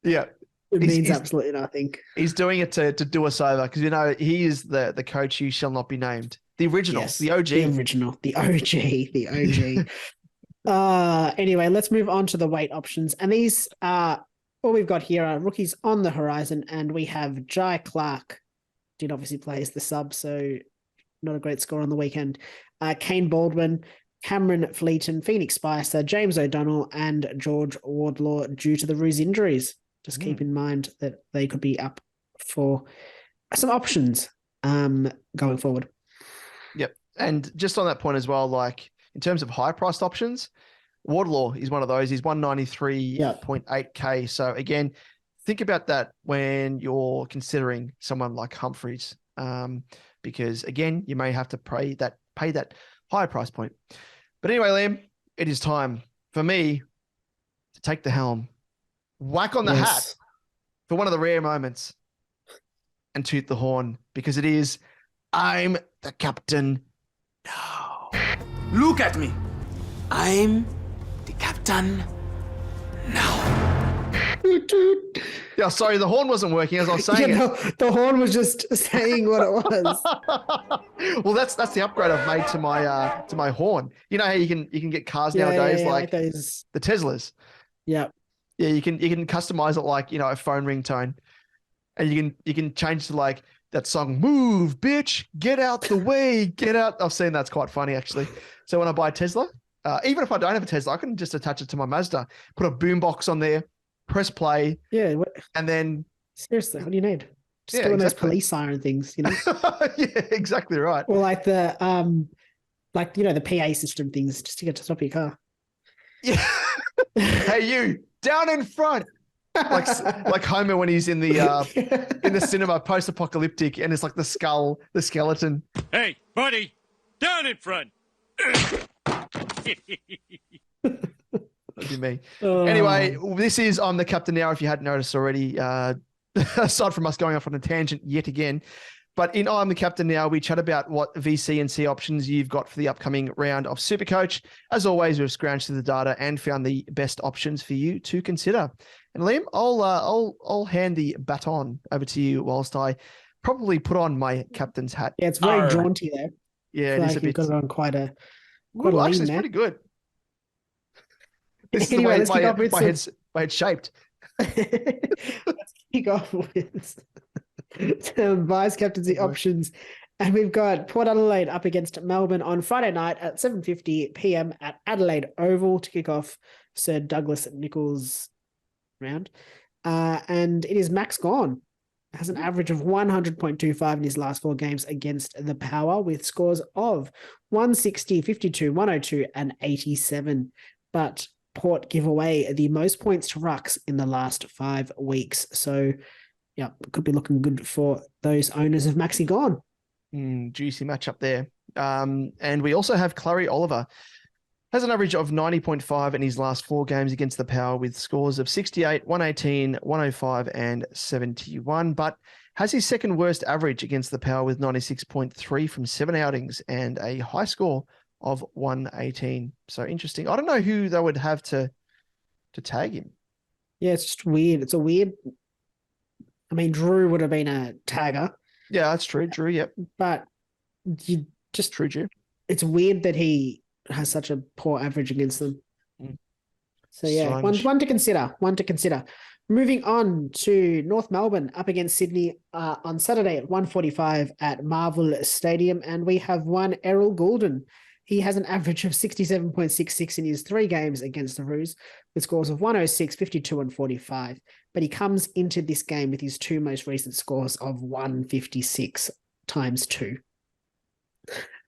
Yeah. It means absolutely nothing. He's doing it to do us over because, he is the coach who shall not be named. The original, yes, the OG. The original, the OG. Anyway, let's move on to the weight options. And these all we've got here are rookies on the horizon. And we have Jai Clark, did obviously play as the sub, so not a great score on the weekend. Kane Baldwin, Cameron Fleeton, Phoenix Spicer, James O'Donnell, and George Wardlaw due to the Roos injuries. Just keep in mind that they could be up for some options going forward. Yep. And just on that point as well, in terms of high-priced options, Wardlaw is one of those. He's 193.8k. So again, think about that when you're considering someone like Humphreys, because again, you may have to pay that higher price point. But anyway, Liam, it is time for me to take the helm, whack on the hat for one of the rare moments, and toot the horn, because it is, I'm the captain now. Look at me. I'm the captain now. Yeah, sorry, the horn wasn't working as I was saying it. The horn was just saying what it was. Well, that's the upgrade I've made to my horn. You know how you can get cars nowadays like those... the Teslas. Yeah. Yeah, you can customize it like, a phone ringtone. And you can change to that song, "Move, bitch, get out the way, get out." I've seen that's quite funny actually. So when I buy a Tesla, even if I don't have a Tesla, I can just attach it to my Mazda, put a boombox on there, press play. Yeah. And then seriously, what do you need? Just go on those police siren things, Yeah, exactly right. Or like the the PA system things just to get to stop your car. Yeah. Hey, you down in front. Like Homer when he's in the cinema, post-apocalyptic, and it's like the skeleton. Hey, buddy, down in front. That'd be me. Anyway, this is I'm the captain now. If you hadn't noticed already, aside from us going off on a tangent yet again. But in I'm the captain now, we chat about what VC and C options you've got for the upcoming round of SuperCoach. As always, we've scrounged through the data and found the best options for you to consider. And Liam, I'll hand the baton over to you whilst I probably put on my captain's hat. Yeah, it's very jaunty there. Yeah, it is a bit. Got it on quite a actually, it's pretty good. This anyway, is the way my head's shaped. Let's kick off with vice captaincy options. And we've got Port Adelaide up against Melbourne on Friday night at 7:50 p.m. at Adelaide Oval to kick off Sir Douglas Nichols round. And it is Max Gawn. Has an average of 100.25 in his last 4 games against the Power, with scores of 160, 52, 102, and 87. But Port give away the most points to rucks in the last 5 weeks. So, yeah, could be looking good for those owners of Maxi Gone. Juicy matchup there. And we also have Clary Oliver. Has an average of 90.5 in his last 4 games against the Power with scores of 68, 118, 105, and 71, but has his second worst average against the Power with 96.3 from 7 outings and a high score of 118. So interesting. I don't know who they would have to tag him. Yeah, it's just weird. It's a weird... I mean, Drew would have been a tagger. Yeah, that's true. Drew, yep. But you just... True, Drew. It's weird that he has such a poor average against them. So yeah, one to consider. Moving on to North Melbourne up against Sydney on Saturday at 1:45 at Marvel Stadium, and we have one Errol Gulden. He has an average of 67.66 in his 3 games against the Roos with scores of 106, 52, and 45. But he comes into this game with his 2 most recent scores of 156 times 2.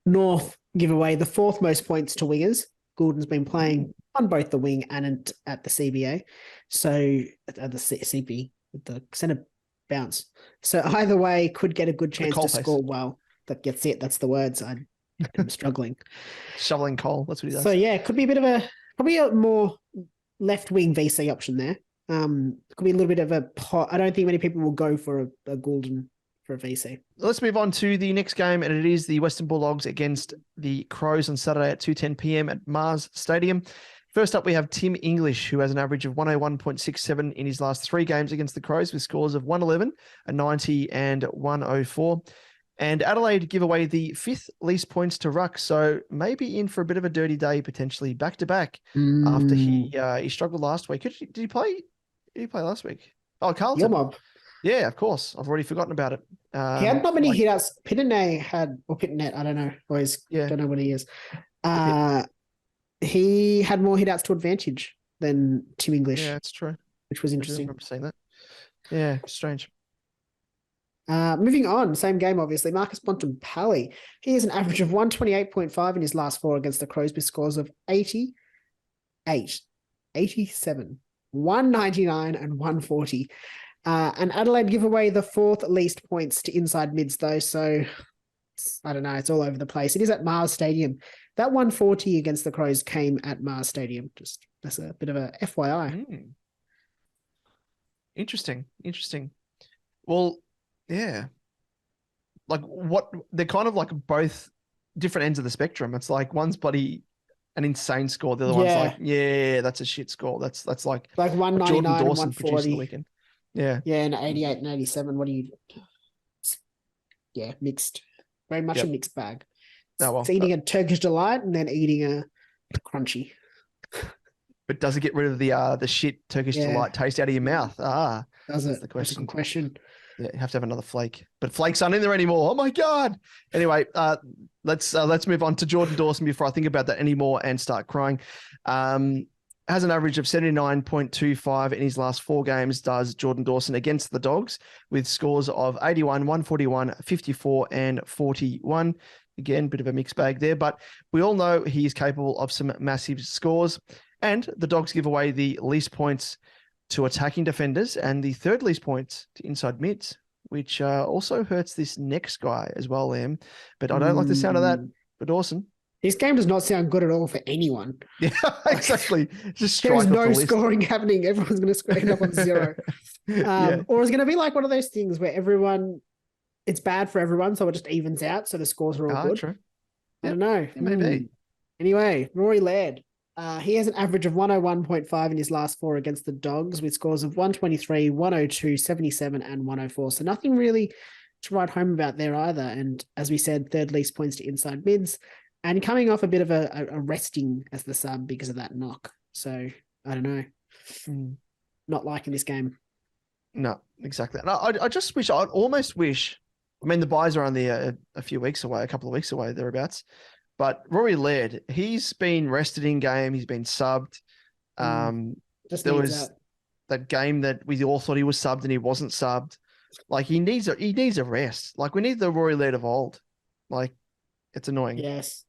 North give away the 4th most points to wingers. Gulden's been playing on both the wing and at the CBA. So at the CP, with the centre bounce. So either way, could get a good chance to score well. That gets it. That's the words. I'm struggling. Shoveling coal. That's what he does. So yeah, could be a bit of probably a more left wing VC option there. Could be a little bit of a pot. I don't think many people will go for a Gulden for a VC. Let's move on to the next game, and it is the Western Bulldogs against the Crows on Saturday at 2:10 p.m. at Mars Stadium. First up, we have Tim English, who has an average of 101.67 in his last 3 games against the Crows with scores of 111, a 90, and 104. And Adelaide give away the 5th least points to ruck, so maybe in for a bit of a dirty day, potentially back-to-back after he struggled last week. Did he play? Did he play last week? Oh, Carlton. Your mob. Yeah, of course. I've already forgotten about it. He had not many hitouts. Pitternet had, or Pitternet, I don't know. Don't know what he is. He had more hitouts to advantage than Tim English. Yeah, it's true. Which was interesting. I remember saying that. Yeah, strange. Moving on, same game, obviously. Marcus Bontempelli. He has an average of 128.5 in his last 4 against the Crows with scores of 88, 87, 199, and 140. And Adelaide give away the 4th least points to inside mids, though. So, I don't know. It's all over the place. It is at Mars Stadium. That 140 against the Crows came at Mars Stadium. Just that's a bit of a FYI. Interesting. Well, yeah. Like they're kind of like both different ends of the spectrum. It's like one's bloody an insane score. The other one's like, yeah, that's a shit score. That's like 199 Jordan and Dawson produced the 140. weekend. Yeah. Yeah, and 88 and 87. What do you... Yeah, mixed. Very much a mixed bag. Oh, well, it's eating a Turkish Delight and then eating a Crunchy. But does it get rid of the shit Turkish Delight taste out of your mouth? Does it? That's the question. That's a good question. Yeah, you have to have another flake. But flakes aren't in there anymore. Oh my God. Anyway, let's move on to Jordan Dawson before I think about that anymore and start crying. Has an average of 79.25 in his last 4 games, does Jordan Dawson against the Dogs with scores of 81, 141, 54, and 41. Again, bit of a mixed bag there, but we all know he is capable of some massive scores. And the Dogs give away the least points to attacking defenders and the 3rd least points to inside mids, which also hurts this next guy as well, Liam. But I don't like the sound of that for Dawson. This game does not sound good at all for anyone. Yeah, exactly. Just there's no scoring happening. Everyone's going to end up on 0. Or it's going to be like one of those things where it's bad for everyone, so it just evens out, so the scores are all good. True. I don't know. Maybe. Anyway, Rory Laird. He has an average of 101.5 in his last 4 against the Dogs with scores of 123, 102, 77, and 104. So nothing really to write home about there either. And as we said, 3rd least points to inside mids and coming off a bit of a resting as the sub because of that knock. So I don't know. Not liking this game. No, exactly. And I'd almost wish, I mean, the buys are only a few weeks away, a couple of weeks away, thereabouts. But Rory Laird, he's been rested in game. He's been subbed. There was that game that we all thought he was subbed and he wasn't subbed. Like he needs a rest. Like we need the Rory Laird of old. Like it's annoying. Yes.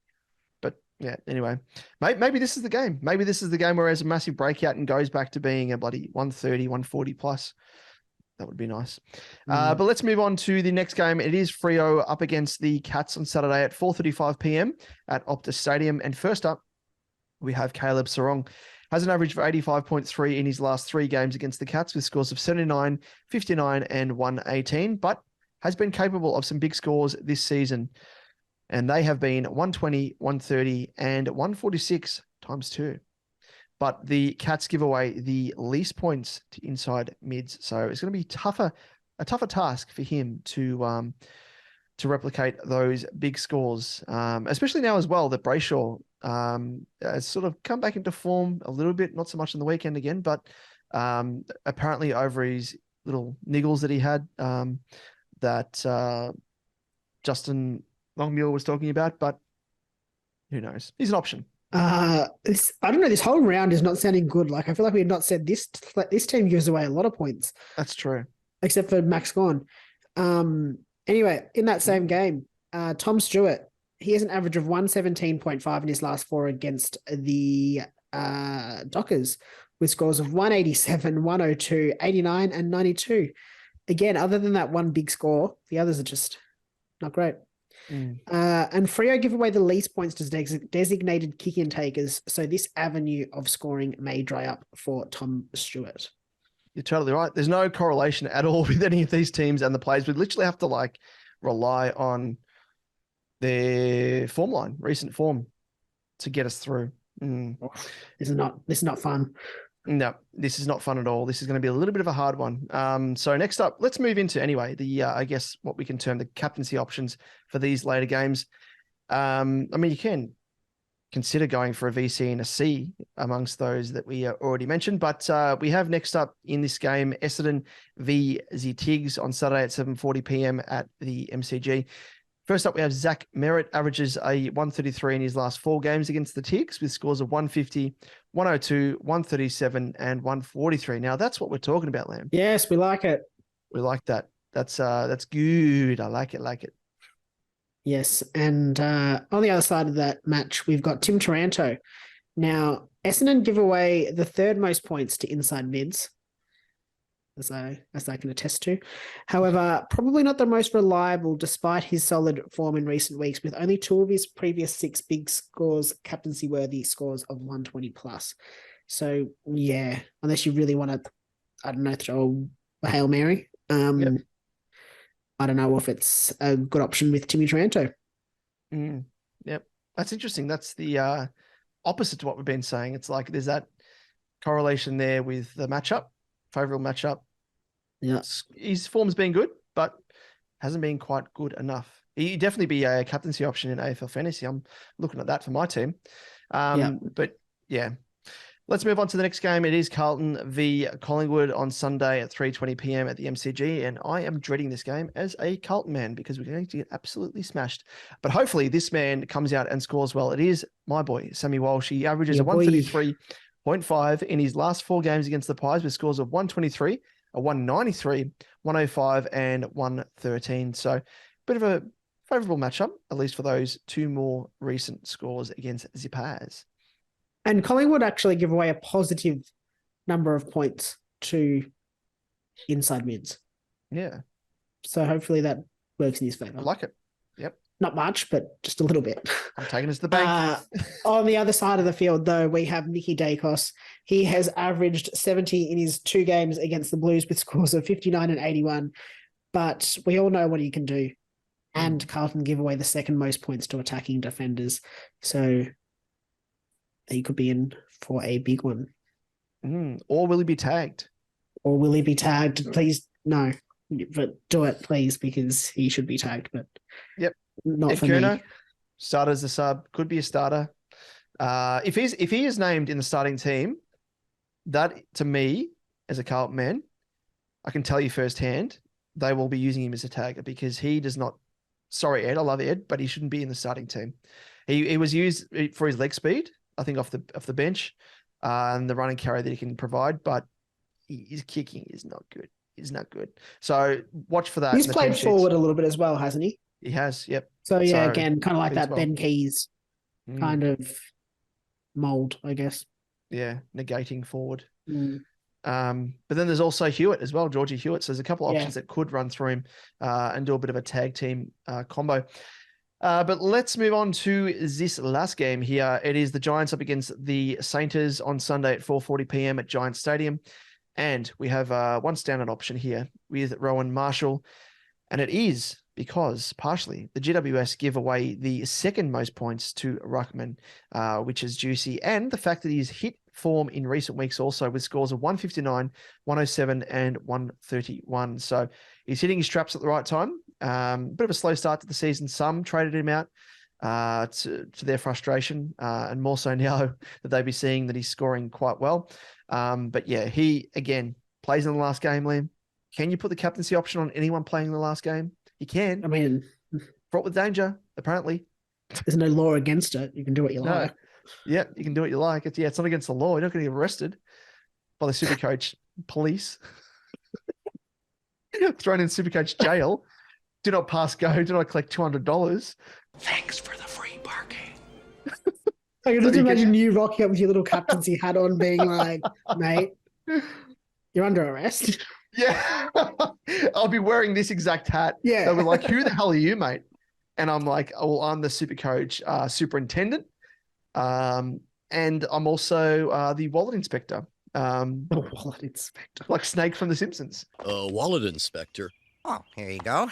But Yeah. Anyway, maybe this is the game. Maybe this is the game where he has a massive breakout and goes back to being a bloody 130, 140 plus. That would be nice. But let's move on to the next game. It is Freo up against the Cats on Saturday at 4:35 p.m. at Optus Stadium. And first up, we have Caleb Sarong. Has an average of 85.3 in his last 3 games against the Cats with scores of 79, 59, and 118, but has been capable of some big scores this season. And they have been 120, 130, and 146 times 2. But the Cats give away the least points to inside mids. So it's going to be a tougher task for him to replicate those big scores, especially now as well that Brayshaw has sort of come back into form a little bit, not so much on the weekend again, but apparently over his little niggles that he had that Justin Longmuir was talking about, but who knows? He's an option. I don't know. This whole round is not sounding good. Like I feel like we had not said this team gives away a lot of points. That's true. Except for Max Gawn. Anyway, in that same game, Tom Stewart, he has an average of 117.5 in his last 4 against the Dockers with scores of 187, 102, 89, and 92. Again, other than that one big score, the others are just not great. And Freo give away the least points to designated kick-in takers, so this avenue of scoring may dry up for Tom Stewart. You're totally right. There's no correlation at all with any of these teams and the players. We literally have to rely on their form line, recent form, to get us through. This is not fun. No, this is not fun at all. This is going to be a little bit of a hard one. So next up, let's move into the I guess what we can term the captaincy options for these later games. I mean, you can consider going for a VC and a C amongst those that we already mentioned, but we have next up in this game Essendon v the Tigs on Saturday at 7:40 p.m. at the MCG. First up, we have Zach Merritt, averages a 133 in his last 4 games against the Tigs with scores of 150, 102, 137, and 143. Now, that's what we're talking about, Lam. Yes, we like it. We like that. That's good. I like it. Yes, and on the other side of that match, we've got Tim Taranto. Now, Essendon give away the 3rd most points to inside mids, as I can attest to. However, probably not the most reliable despite his solid form in recent weeks, with only 2 of his previous 6 big scores, captaincy-worthy scores of 120 plus. So, yeah, unless you really want to, I don't know, throw a Hail Mary. Yep. I don't know if it's a good option with Timmy Taranto. Yep. That's interesting. That's the opposite to what we've been saying. It's like there's that correlation there with the matchup, favorable matchup. Yeah. His form's been good, but hasn't been quite good enough. He'd definitely be a captaincy option in AFL Fantasy. I'm looking at that for my team. But yeah. Let's move on to the next game. It is Carlton v Collingwood on Sunday at 3:20 p.m. at the MCG, and I am dreading this game as a Carlton man because we're going to get absolutely smashed. But hopefully this man comes out and scores well. It is my boy, Sammy Walsh. He averages a 133.5 in his last 4 games against the Pies with scores of 123, a 193, 105, and 113. So a bit of a favourable matchup, at least for those 2 more recent scores against Zippers. And Collingwood actually give away a positive number of points to inside mids. Yeah. So hopefully that works in his favour. I like it. Yep. Not much, but just a little bit. I'm taking us to the bank. On the other side of the field, though, we have Nicky Dacos. He has averaged 70 in his 2 games against the Blues with scores of 59 and 81. But we all know what he can do. And Carlton give away the 2nd most points to attacking defenders. So he could be in for a big one. Or will he be tagged? Please, no. But do it, please, because he should be tagged. But yep, not for me. Starter as a sub, could be a starter. If he is named in the starting team, that to me, as a Carlton man, I can tell you firsthand, they will be using him as a tagger because he does not. Sorry, Ed, I love Ed, but he shouldn't be in the starting team. He was used for his leg speed, I think off the bench, and the running carry that he can provide, but his kicking is not good. He's not good. So watch for that. He's played forward a little bit as well, hasn't he? He has, yep. So again, kind of like that Ben Keys kind of mold, I guess. Yeah, negating forward. Mm. But then there's also Hewitt as well, Georgie Hewitt. So there's a couple of options that could run through him and do a bit of a tag team combo. But let's move on to this last game here. It is the Giants up against the Saints on Sunday at 4:40 p.m. at Giants Stadium. And we have one standard option here with Rowan Marshall. And it is because partially the GWS give away the second most points to Ruckman, which is juicy. And the fact that he's hit form in recent weeks also with scores of 159, 107, and 131. So he's hitting his straps at the right time. Bit of a slow start to the season. Some traded him out to their frustration, and more so now that they'd be seeing that he's scoring quite well. But yeah, he again plays in the last game, Liam. Can you put the captaincy option on anyone playing in the last game? You can. I mean, fraught with danger, apparently. There's no law against it. You can do what you like. Yeah, you can do what you like. It's not against the law. You're not going to get arrested by the SuperCoach police. Thrown in SuperCoach jail. Do not pass go. Do not collect $200. Thanks for the free parking. I can just imagine you rocking up with your little captaincy hat on, being like, "Mate, you're under arrest." Yeah, I'll be wearing this exact hat. Yeah, they were like, "Who the hell are you, mate?" And I'm like, "Oh, well, I'm the SuperCoach superintendent, and I'm also the wallet inspector." Wallet inspector, like Snake from The Simpsons. Wallet inspector. Oh, here you go.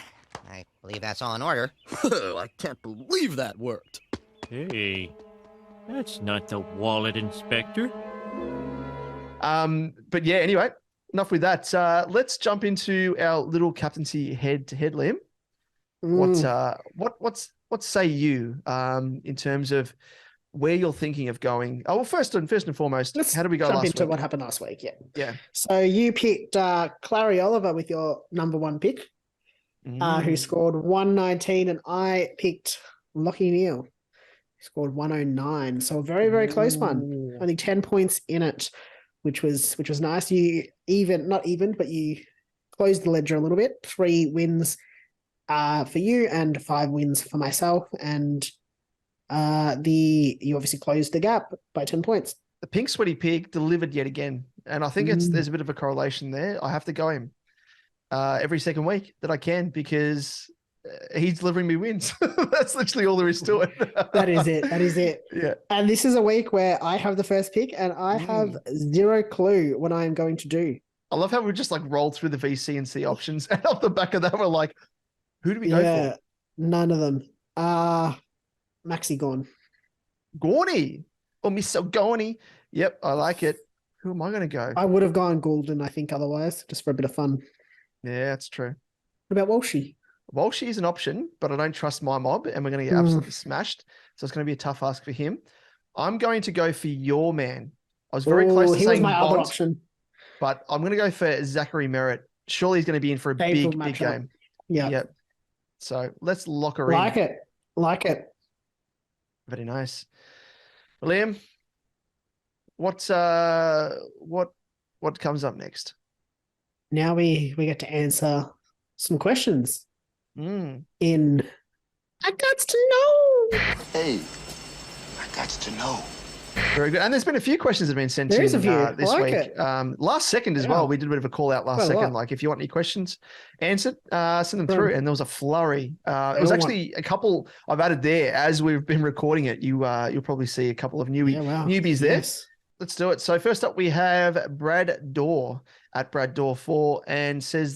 I believe that's all in order. I can't believe that worked. Hey, that's not the wallet inspector. But yeah, anyway, enough with that. Let's jump into our little captaincy head-to-head, Liam. What say you in terms of where you're thinking of going? Oh, well, first and foremost, how did we go jump last into week? what happened last week? Yeah. So you picked Clary Oliver with your number one pick, who scored 119, and I picked Lockie Neal, who scored 109. So a very, very close one. Only 10 points in it, which was nice. You but you closed the ledger a little bit. 3 wins for you and 5 wins for myself, and you obviously closed the gap by 10 points. The pink sweaty pig delivered yet again, and I think there's a bit of a correlation there. I have to go him every second week that I can, because he's delivering me wins. That's literally all there is to it. That is it. Yeah. And this is a week where I have the first pick, and I have zero clue what I am going to do. I love how we just like rolled through the VC and C options, and off the back of that, we're like, who do we go for? None of them. Maxi Gorn. Gorney. Or Mr. Gorney. Yep, I like it. Who am I going to go? I would have gone Gulden, I think, otherwise, just for a bit of fun. Yeah, that's true. What about Walshy? Walshy is an option, but I don't trust my mob, and we're going to get absolutely smashed. So it's going to be a tough ask for him. I'm going to go for your man. I was very close to saying my Bond, other option, but I'm going to go for Zachary Merritt. Surely he's going to be in for a big game. Yeah. Yep. So let's lock her in. Like it. Very nice. Liam, what comes up next? Now we get to answer some questions in I Got to Know. Hey, I got to know. Very good. And there's been a few questions that have been sent in this week. Last second as well. We did a bit of a call out last second. Like, if you want any questions answered, send them through. And there was a flurry. It was actually a couple I've added there as we've been recording it. You'll probably see a couple of newbies there. Yes. Let's do it. So first up, we have Brad Dorr at Brad Dorr 4, and says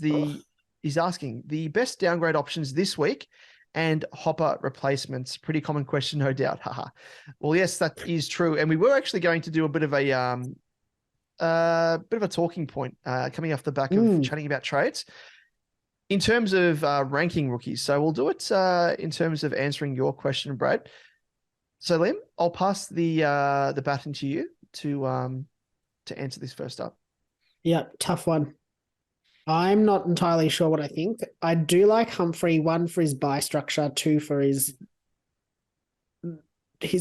he's asking the best downgrade options this week and hopper replacements. Pretty common question, no doubt. Haha. Well, yes, that is true. And we were actually going to do a bit of a talking point coming off the back of chatting about trades in terms of ranking rookies. So we'll do it in terms of answering your question, Brad. So Liam, I'll pass the baton to you to answer this first up. Yeah, tough one. I'm not entirely sure what I think. I do like Humphrey, 1 for his buy structure, 2 for he's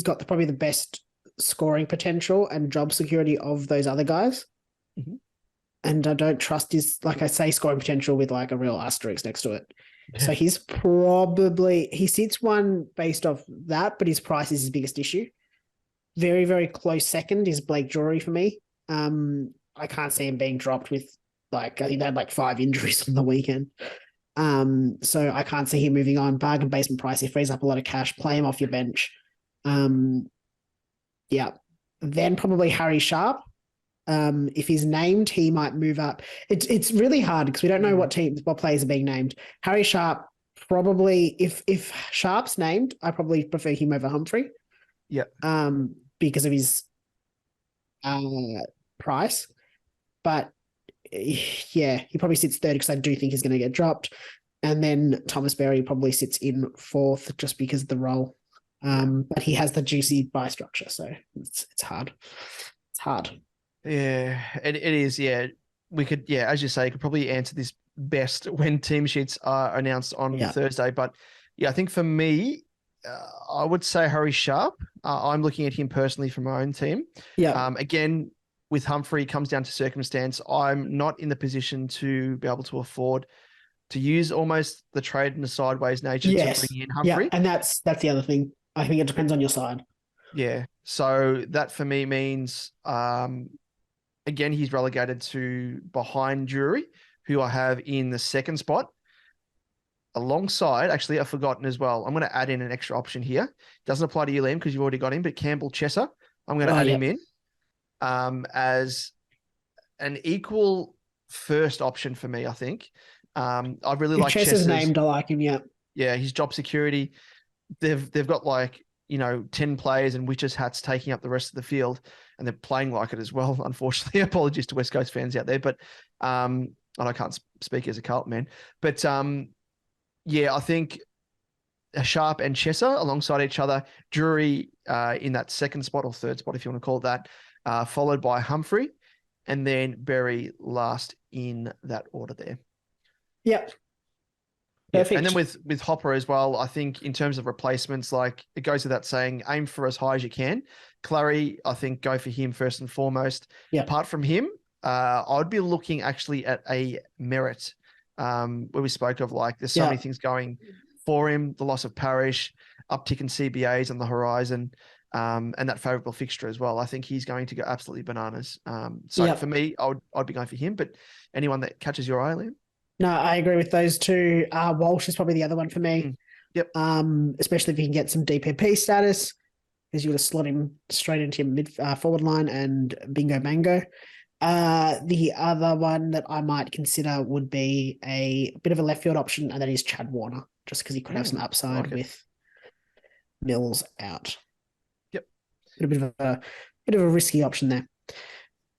got probably the best scoring potential and job security of those other guys. And I don't trust his, like I say, scoring potential with like a real asterisk next to it. So he sits one based off that, but his price is his biggest issue. Very, very close second is Blake Drury for me. I can't see him being dropped with I think they had 5 injuries on the weekend. So I can't see him moving on. Bargain basement price, he frees up a lot of cash, play him off your bench. Yeah. Then probably Harry Sharp. If he's named, he might move up. It's really hard because we don't know what players are being named. Harry Sharp, probably, if Sharp's named, I probably prefer him over Humphrey. Yeah. Because of his price. But yeah, he probably sits third because I do think he's going to get dropped. And then Thomas Berry probably sits in fourth just because of the role. But he has the juicy buy structure, so it's hard. It's hard. Yeah, it is. Yeah, we could. Yeah, as you say, could probably answer this best when team sheets are announced on Thursday. But yeah, I think for me, I would say Harry Sharp. I'm looking at him personally for my own team. Yeah. Again, with Humphrey, it comes down to circumstance. I'm not in the position to be able to afford to use almost the trade in a sideways nature to bring in Humphrey. Yeah, and that's the other thing. I think it depends on your side. Yeah. So that for me means, again, he's relegated to behind Drury, who I have in the second spot. Alongside, actually, I've forgotten as well. I'm going to add in an extra option here. Doesn't apply to you, Liam, because you've already got him, but Campbell Chesser, I'm going to add him in as an equal first option for me, I think. I really like Chesser's named. I like him, yeah. Yeah, his job security. They've got 10 players and witches hats taking up the rest of the field, and they're playing like it as well. Unfortunately, apologies to West Coast fans out there, but and I can't speak as a Carlton man, but yeah, I think Sharp and Chesser alongside each other, Drury in that second spot or third spot, if you want to call it that, followed by Humphrey, and then Berry last in that order there. Yep. Yeah, and then with Hopper as well, I think in terms of replacements, it goes without saying, aim for as high as you can. Clary, I think go for him first and foremost. Yeah. Apart from him, I'd be looking actually at a Merit, where we spoke of there's so many things going for him, the loss of Parish, uptick in CBAs on the horizon, and that favourable fixture as well. I think he's going to go absolutely bananas. So for me, I'd be going for him, but anyone that catches your eye, Liam? No, I agree with those two. Walsh is probably the other one for me. Yep. Especially if you can get some DPP status, because you would have slot him straight into your mid forward line and bingo bango. The other one that I might consider would be a bit of a left field option, and that is Chad Warner, just because he could have some upside with Mills out. Yep. A bit of a risky option there.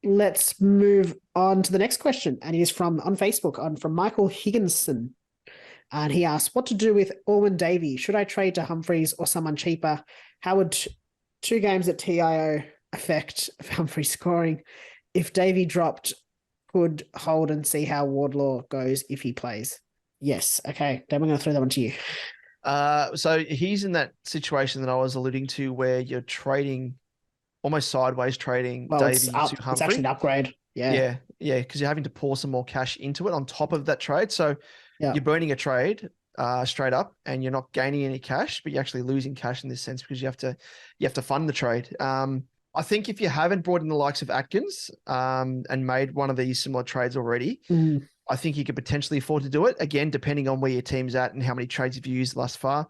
Let's move on to the next question, and it is from Facebook from Michael Higginson, and he asks, "What to do with Orman Davey? Should I trade to Humphreys or someone cheaper? How would 2 games at TIO affect Humphreys scoring? If Davey dropped, could hold and see how Wardlaw goes if he plays." Yes. Okay. Then we're going to throw that one to you. So he's in that situation that I was alluding to, where you're trading. Almost sideways trading Davey to Humphrey. It's actually an upgrade. Yeah. Yeah. Because you're having to pour some more cash into it on top of that trade. So you're burning a trade straight up, and you're not gaining any cash, but you're actually losing cash in this sense because you have to fund the trade. I think if you haven't brought in the likes of Atkins and made one of these similar trades already, I think you could potentially afford to do it. Again, depending on where your team's at and how many trades you've used thus far.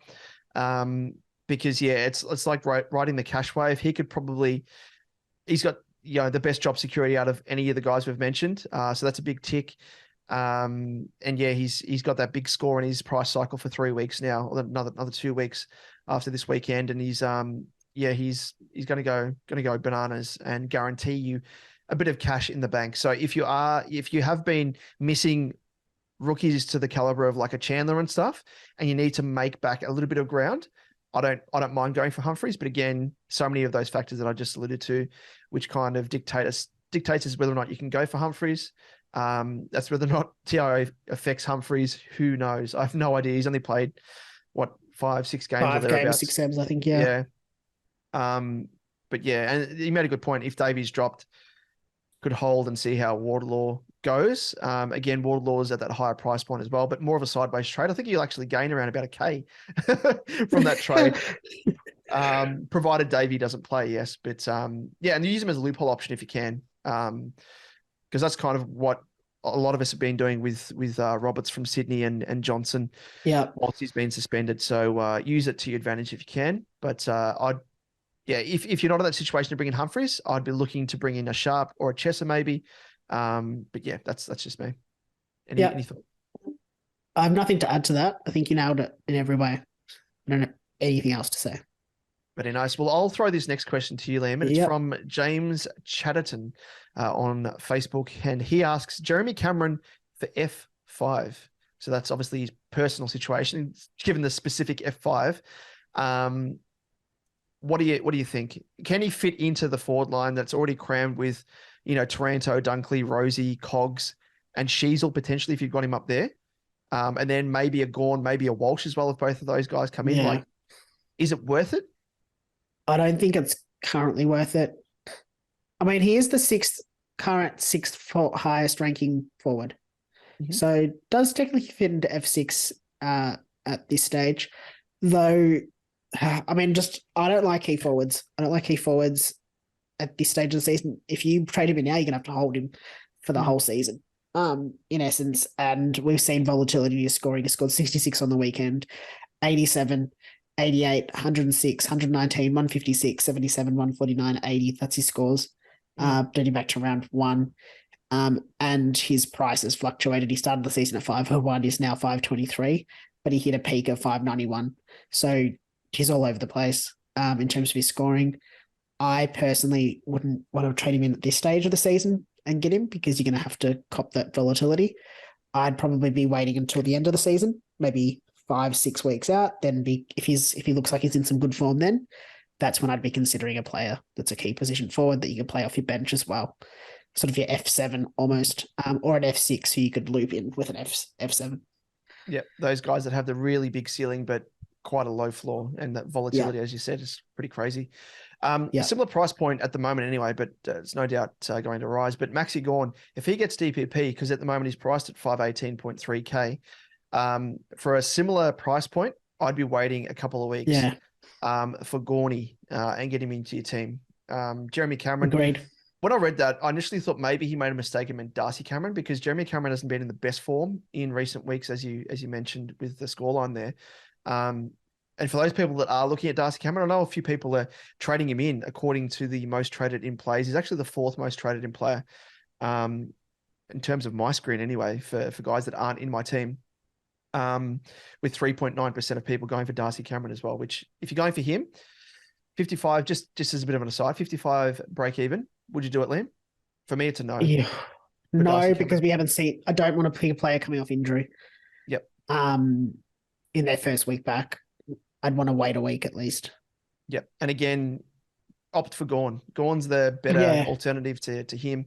Because it's like riding the cash wave. He's got the best job security out of any of the guys we've mentioned. So that's a big tick. And he's got that big score in his price cycle for 3 weeks now, or another 2 weeks after this weekend. And he's going to go bananas and guarantee you a bit of cash in the bank. So if you have been missing rookies to the caliber of a Chandler and stuff, and you need to make back a little bit of ground, I don't mind going for Humphreys, but again, so many of those factors that I just alluded to, which kind of dictates as whether or not you can go for Humphreys. That's whether or not TIO affects Humphreys. Who knows? I have no idea. He's only played 5-6 games. 5 games, 6 games, I think. Yeah. But yeah, and you made a good point. If Davies dropped, could hold and see how Wardlaw goes. Again, Wardlaw's at that higher price point as well, but more of a sideways trade. I think you'll actually gain around about $1,000 from that trade. Provided Davey doesn't play, yes. But yeah, and you use him as a loophole option if you can. Because that's kind of what a lot of us have been doing with Roberts from Sydney and Johnson. Yeah. Whilst he's been suspended. So use it to your advantage if you can. But if you're not in that situation to bring in Humphries, I'd be looking to bring in a Sharp or a Chesser maybe. But yeah, that's just me. Any thought? I have nothing to add to that. I think you nailed it in every way. I don't have anything else to say. Very nice. Well, I'll throw this next question to you, Liam, and it's from James Chatterton on Facebook, and he asks Jeremy Cameron for F5. So that's obviously his personal situation, given the specific F5. What do you think? Can he fit into the forward line that's already crammed with, Taranto, Dunkley, Rosie, Cogs, and Sheasel potentially if you've got him up there, and then maybe a Gawn, maybe a Walsh as well if both of those guys come in? Like, is it worth it? I don't think it's currently worth it. I mean, he is the current sixth highest ranking forward. Mm-hmm. So does technically fit into F6 at this stage. Though, I mean, I don't like key forwards. I don't like key forwards at this stage of the season. If you trade him in now, you're going to have to hold him for the whole season, in essence. And we've seen volatility in his scoring. He scored 66 on the weekend, 87, 88, 106, 119, 156, 77, 149, 80. That's his scores. Dating back to round one. And his price has fluctuated. He started the season at 501, is now 523, but he hit a peak of 591. So he's all over the place in terms of his scoring. I personally wouldn't want to trade him in at this stage of the season and get him because you're going to have to cop that volatility. I'd probably be waiting until the end of the season, maybe 5-6 weeks out. Then if he looks like he's in some good form, then that's when I'd be considering a player that's a key position forward that you can play off your bench as well. Sort of your F7 almost, or an F6 who you could loop in with an F7. Yeah, those guys that have the really big ceiling but quite a low floor, and that volatility, as you said, is pretty crazy. Similar price point at the moment anyway, but it's no doubt going to rise. But Maxi Gawn, if he gets DPP, because at the moment he's priced at 518.3K, for a similar price point, I'd be waiting a couple of weeks for Gawny and get him into your team. Jeremy Cameron. Agreed. When I read that, I initially thought maybe he made a mistake and meant Darcy Cameron, because Jeremy Cameron hasn't been in the best form in recent weeks, as you mentioned with the scoreline there. And for those people that are looking at Darcy Cameron, I know a few people are trading him in according to the most traded in plays. He's actually the fourth most traded in player in terms of my screen anyway, for guys that aren't in my team, with 3.9% of people going for Darcy Cameron as well, which if you're going for him, 55, just as a bit of an aside, 55 break even. Would you do it, Liam? For me, it's a no. Yeah. No, because we haven't seen. I don't want to pick a player coming off injury. Yep. In their first week back, I'd want to wait a week at least. Yep. And again, opt for Gawn. Gawn's the better alternative to him.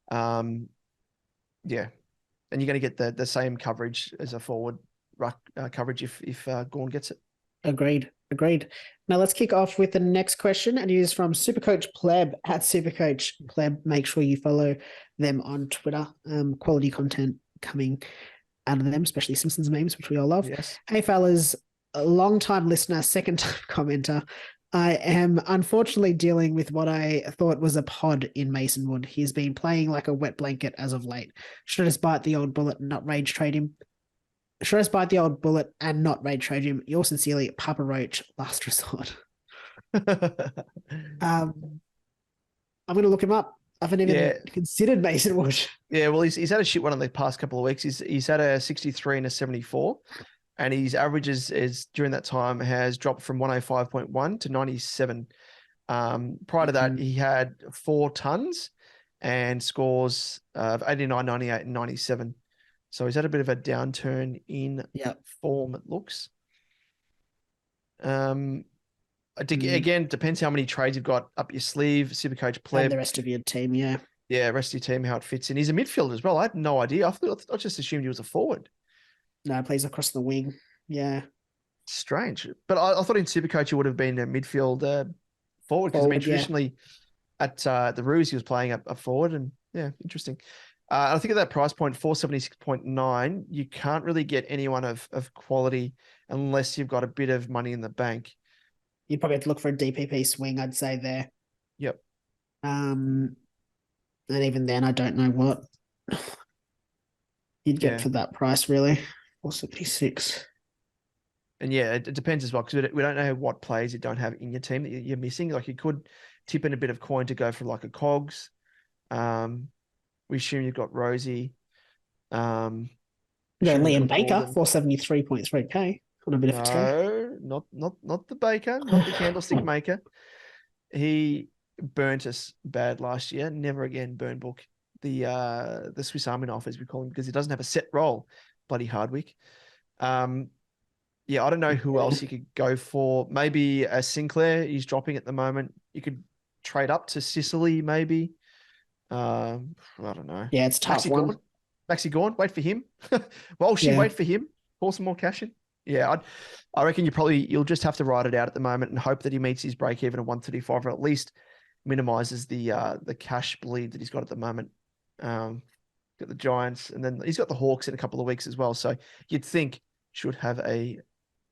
And you're going to get the same coverage as a forward ruck coverage if Gawn gets it. Agreed. Now let's kick off with the next question, and it is from SuperCoach Pleb at SuperCoach Pleb. Make sure you follow them on Twitter. Quality content coming out of them, especially Simpsons memes, which we all love. Yes. Hey fellas, a long-time listener, second-time commenter. I am unfortunately dealing with what I thought was a pod in Mason Wood. He's been playing like a wet blanket as of late. Should I just bite the old bullet and not rage trade him? Should I just bite the old bullet and not rage trade him? Yours sincerely, Papa Roach, last resort. I'm going to look him up. I haven't even considered Mason Wood. Yeah, well, he's had a shit one in the past couple of weeks. He's had a 63 and a 74, and his averages is during that time has dropped from 105.1 to 97. Prior to that, he had 4 tons and scores of 89, 98, and 97. So he's had a bit of a downturn in form, it looks. Again, depends how many trades you've got up your sleeve, SuperCoach Pleb. And the rest of your team, Yeah, rest of your team, how it fits in. He's a midfielder as well. I had no idea. I just assumed he was a forward. No, he plays across the wing. Yeah. Strange. But I thought in SuperCoach he would have been a midfield forward, because I mean, traditionally at the Roos he was playing a forward, and interesting. I think at that price point, 476.9, you can't really get anyone of quality unless you've got a bit of money in the bank. You'd probably have to look for a DPP swing, I'd say there. Yep. And even then, I don't know what you'd get Yeah. for that price, really. 476. And yeah, it depends as well, because we don't know what players you don't have in your team that you're missing. Like you could tip in a bit of coin to go for like a Cogs. We assume you've got Rosie. Yeah, assume Liam you've got Baker, Gulden. 473.3k on a bit of a tear. No, not the baker, not the candlestick maker. He burnt us bad last year. Never again burn book the Swiss Army knife, as we call him, because he doesn't have a set role. Bloody Hardwick. Yeah, I don't know who else you could go for. Maybe a Sinclair. He's dropping at the moment. You could trade up to Sicily, maybe. I don't know. Yeah, it's a tough one. Maxi Gorn, wait for him. Walshy, wait for him. Pour some more cash in. Yeah, I reckon you'll just have to ride it out at the moment and hope that he meets his break even at 135, or at least minimizes the cash bleed that he's got at the moment. Got the Giants, and then he's got the Hawks in a couple of weeks as well. So you'd think should have a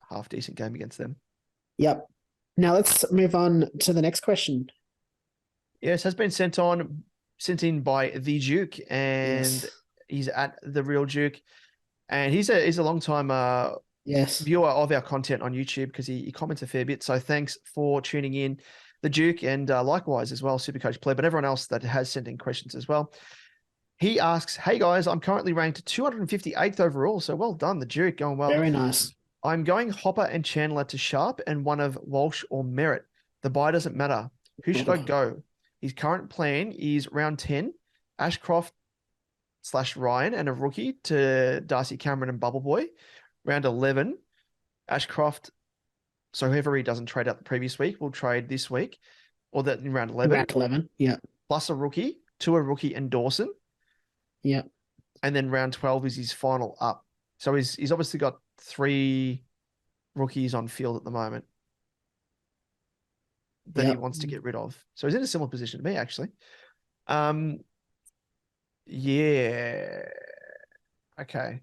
half decent game against them. Yep. Now let's move on to the next question. Yes, has been sent in by the Duke, and he's at the Real Duke, and he's a long time viewer of our content on YouTube because he comments a fair bit. So thanks for tuning in, the Duke, and likewise as well, SuperCoach Play, but everyone else that has sent in questions as well. He asks, "Hey guys, I'm currently ranked 258th overall, so well done, the Duke, going well. Very nice. I'm going Hopper and Chandler to Sharp and one of Walsh or Merritt. The buy doesn't matter. Who should I go? His current plan is round 10, Ashcroft/Ryan and a rookie to Darcy Cameron and Bubble Boy. Round 11, Ashcroft. So whoever he doesn't trade out the previous week will trade this week, or that in round 11. Round 11, yeah. Plus a rookie, to a rookie and Dawson. Yeah. And then round 12 is his final up. So he's obviously got 3 rookies on field at the moment that he wants to get rid of. So he's in a similar position to me, actually. Yeah. Okay.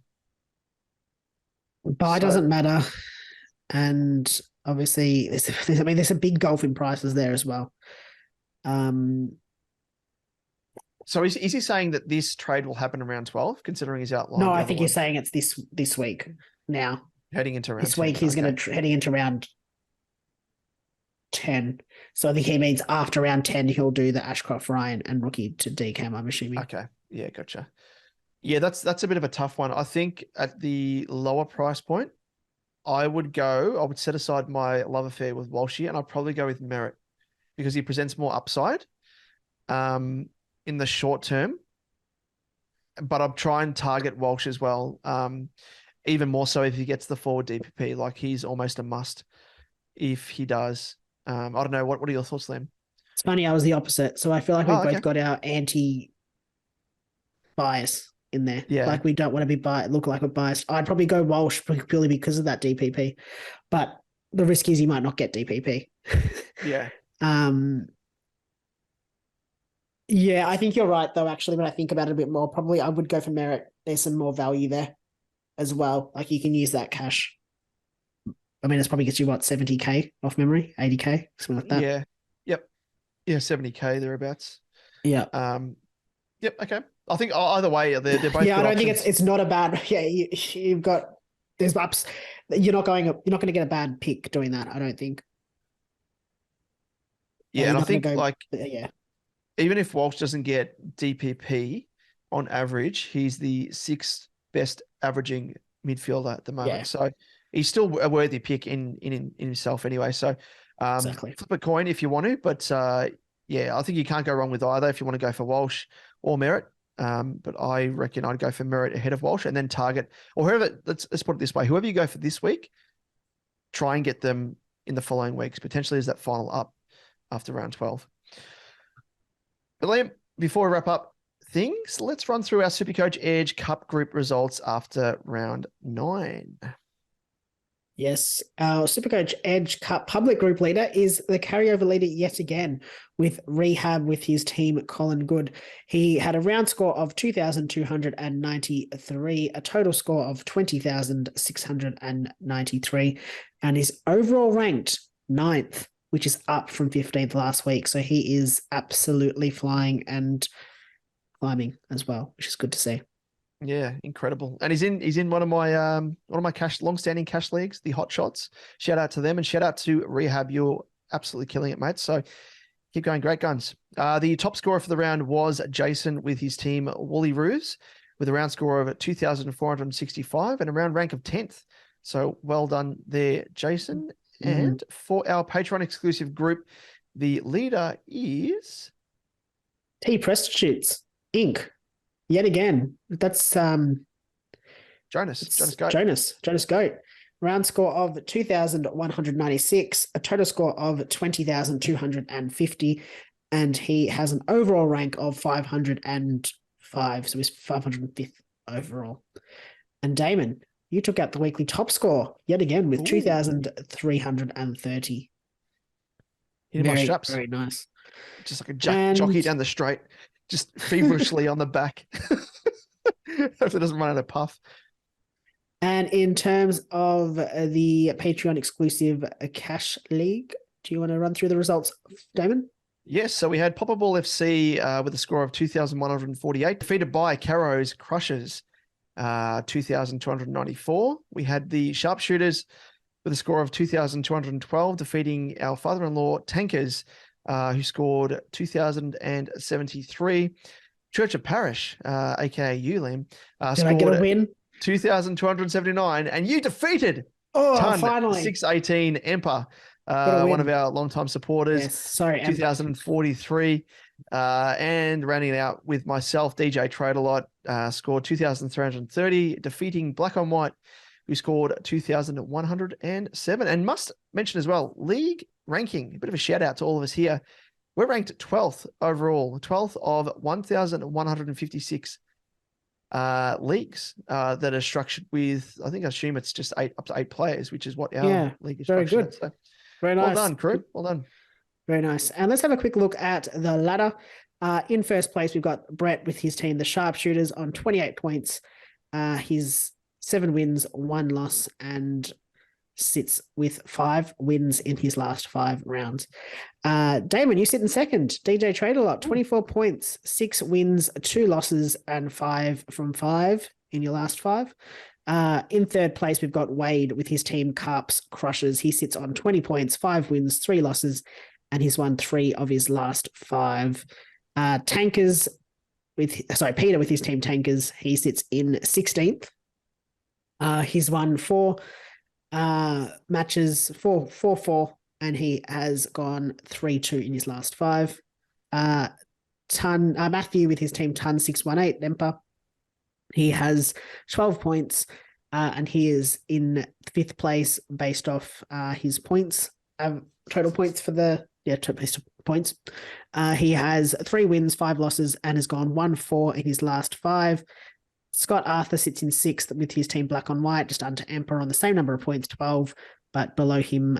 Buy doesn't matter. And obviously, there's a big gulf in prices there as well. So is he saying that this trade will happen around 12, considering he's outlined? No, I think you're saying it's this week now. Heading into round 10. This week he's going to heading into round 10. So I think he means after round 10 he'll do the Ashcroft, Ryan, and rookie to DCAM, I'm assuming. Okay. Yeah, gotcha. Yeah, that's a bit of a tough one. I think at the lower price point, I would set aside my love affair with Walshy, and I'd probably go with Merritt because he presents more upside in the short term. But I'll try and target Walsh as well. Even more so if he gets the forward DPP, like he's almost a must if he does. I don't know. What are your thoughts, Liam? It's funny, I was the opposite. So I feel like we've both got our anti-bias in there. Yeah. Like we don't want to be look like we're biased. I'd probably go Walsh purely because of that DPP. But the risk is he might not get DPP. Yeah. Yeah, I think you're right, though, actually, when I think about it a bit more. Probably I would go for Merritt. There's some more value there as well. Like you can use that cash. I mean, it probably gets you, 70K off memory? 80K? Something like that. Yeah. Yep. Yeah, 70K thereabouts. Yeah. Yep. Okay. I think either way, they're both. Yeah, I don't options. think it's not a bad. Yeah, you've got there's ups. You're not going to get a bad pick doing that. I don't think. Yeah, and I think yeah. Even if Walsh doesn't get DPP on average, he's the 6th best averaging midfielder at the moment. Yeah. So he's still a worthy pick in himself anyway. So Exactly. Flip a coin if you want to, but yeah, I think you can't go wrong with either if you want to go for Walsh or Merritt. But I reckon I'd go for Merritt ahead of Walsh and then target, or whoever, let's put it this way, whoever you go for this week, try and get them in the following weeks, potentially as that final up after round 12. But Liam, before we wrap up things, let's run through our SuperCoach Edge Cup group results after round 9. Yes, our SuperCoach Edge Cup public group leader is the carryover leader yet again with Rehab with his team Colin Good. He had a round score of 2,293, a total score of 20,693, and is overall ranked 9th, which is up from 15th last week. So he is absolutely flying and climbing as well, which is good to see. Yeah, incredible. And he's in one of my long-standing cash leagues, the Hot Shots. Shout out to them and shout out to Rehab. You're absolutely killing it, mate. So keep going, great guns. The top scorer for the round was Jason with his team Woolly Roos with a round score of 2,465 and a round rank of 10th. So well done there, Jason. And for our Patreon exclusive group, the leader is T Prostitutes Inc. Yet again, that's Jonas Goat. Jonas Goat. Round score of 2,196, a total score of 20,250, and he has an overall rank of 505, so he's 505th overall. And Damon, you took out the weekly top score yet again with 2,330. Hitting my straps. Very nice. Just like a jockey down the straight, just feverishly on the back. Hope it doesn't run out of puff. And in terms of the Patreon exclusive Cash League, do you want to run through the results, Damon? Yes, so we had Popper Ball FC with a score of 2,148, defeated by Caro's Crushers, 2,294. We had the Sharpshooters with a score of 2,212, defeating our father-in-law Tankers, who scored 2,073. Church of Parish, aka ULIM, Did I get a win? 2,279, and you defeated finally 618 Emper, one of our longtime supporters. Yes, sorry, 2,043, and rounding it out with myself, DJ Trade a Lot, scored 2,330, defeating Black on White, who scored 2,107. And must mention as well, league ranking, a bit of a shout out to all of us here. We're ranked 12th overall, 12th of 1,156 leagues that are structured with, I assume it's just up to 8 players, which is what our league is very structured. good. So, very nice. Well done, crew. Well done. Very nice. And let's have a quick look at the ladder. In first place, we've got Brett with his team, the Sharpshooters, on 28 points. He's 7 wins, 1 loss, and sits with 5 wins in his last 5 rounds. Damon, you sit in second. DJ Trade a Lot, 24 points, 6 wins, 2 losses, and 5 from 5 in your last 5. In third place, we've got Wade with his team Carps Crushers. He sits on 20 points, 5 wins, 3 losses, and he's won 3 of his last 5. Peter with his team Tankers, he sits in 16th. He's won 4 matches, 4-4, and he has gone 3-2 in his last 5. Matthew with his team Ton 618 Emper. He has 12 points, and he is in 5th place based off his points, total points for the points. He has 3 wins, 5 losses, and has gone 1-4 in his last 5. Scott Arthur sits in 6th with his team Black on White, just under Emperor on the same number of points, 12, but below him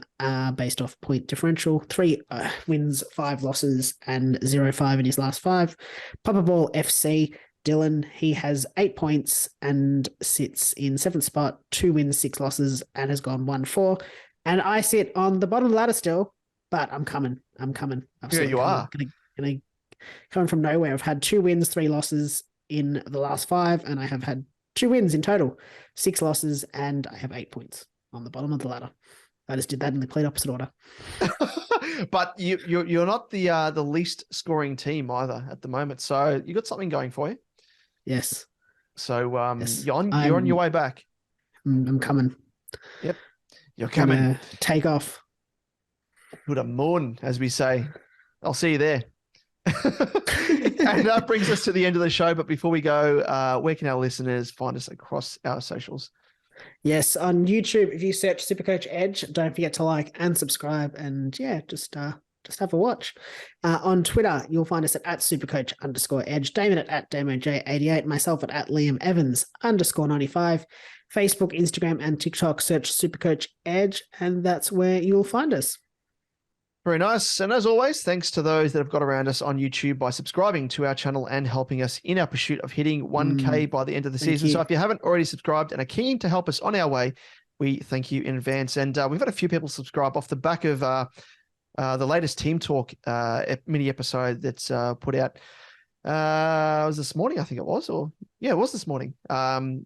based off point differential. 3 wins, 5 losses, and 0-5 in his last 5. Popper Ball FC, Dylan, he has 8 points and sits in 7th spot, 2 wins, 6 losses, and has gone 1-4. And I sit on the bottom of the ladder still, but I'm coming. Here you are. Coming from nowhere. I've had 2 wins, 3 losses in the last 5, and I have had 2 wins in total, 6 losses, and I have 8 points on the bottom of the ladder. I just did that in the complete opposite order. But you're not the least scoring team either at the moment, so you got something going for you. Yes. So yes. You're on your way back. I'm coming. Yep, you're coming. Take off. Good morning, as we say. I'll see you there. And that brings us to the end of the show. But before we go, where can our listeners find us across our socials? Yes, on YouTube, if you search SuperCoach Edge, don't forget to like and subscribe, and just just have a watch. On Twitter, you'll find us at @supercoach_edge, Damon at DamoJ88, myself at Liam Evans _95, Facebook, Instagram, and TikTok, search Supercoach Edge, and that's where you'll find us. Very nice. And as always, thanks to those that have got around us on YouTube by subscribing to our channel and helping us in our pursuit of hitting 1K by the end of the season. So if you haven't already subscribed and are keen to help us on our way, we thank you in advance. And we've had a few people subscribe off the back of the latest Team Talk mini episode that's put out. It was this morning, I think it was, it was this morning. Thanks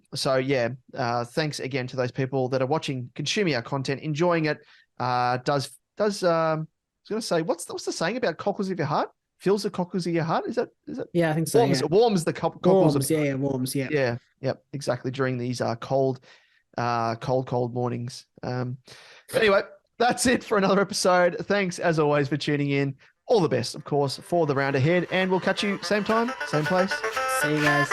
again to those people that are watching, consuming our content, enjoying it. I was going to say, what's the saying about cockles of your heart? Fills the cockles of your heart? Is that? Yeah, I think so. Warms, warms the cockles. Warms. Yeah. Yep, exactly. During these cold mornings. Anyway, that's it for another episode. Thanks as always for tuning in. All the best, of course, for the round ahead, and we'll catch you same time, same place. See you guys.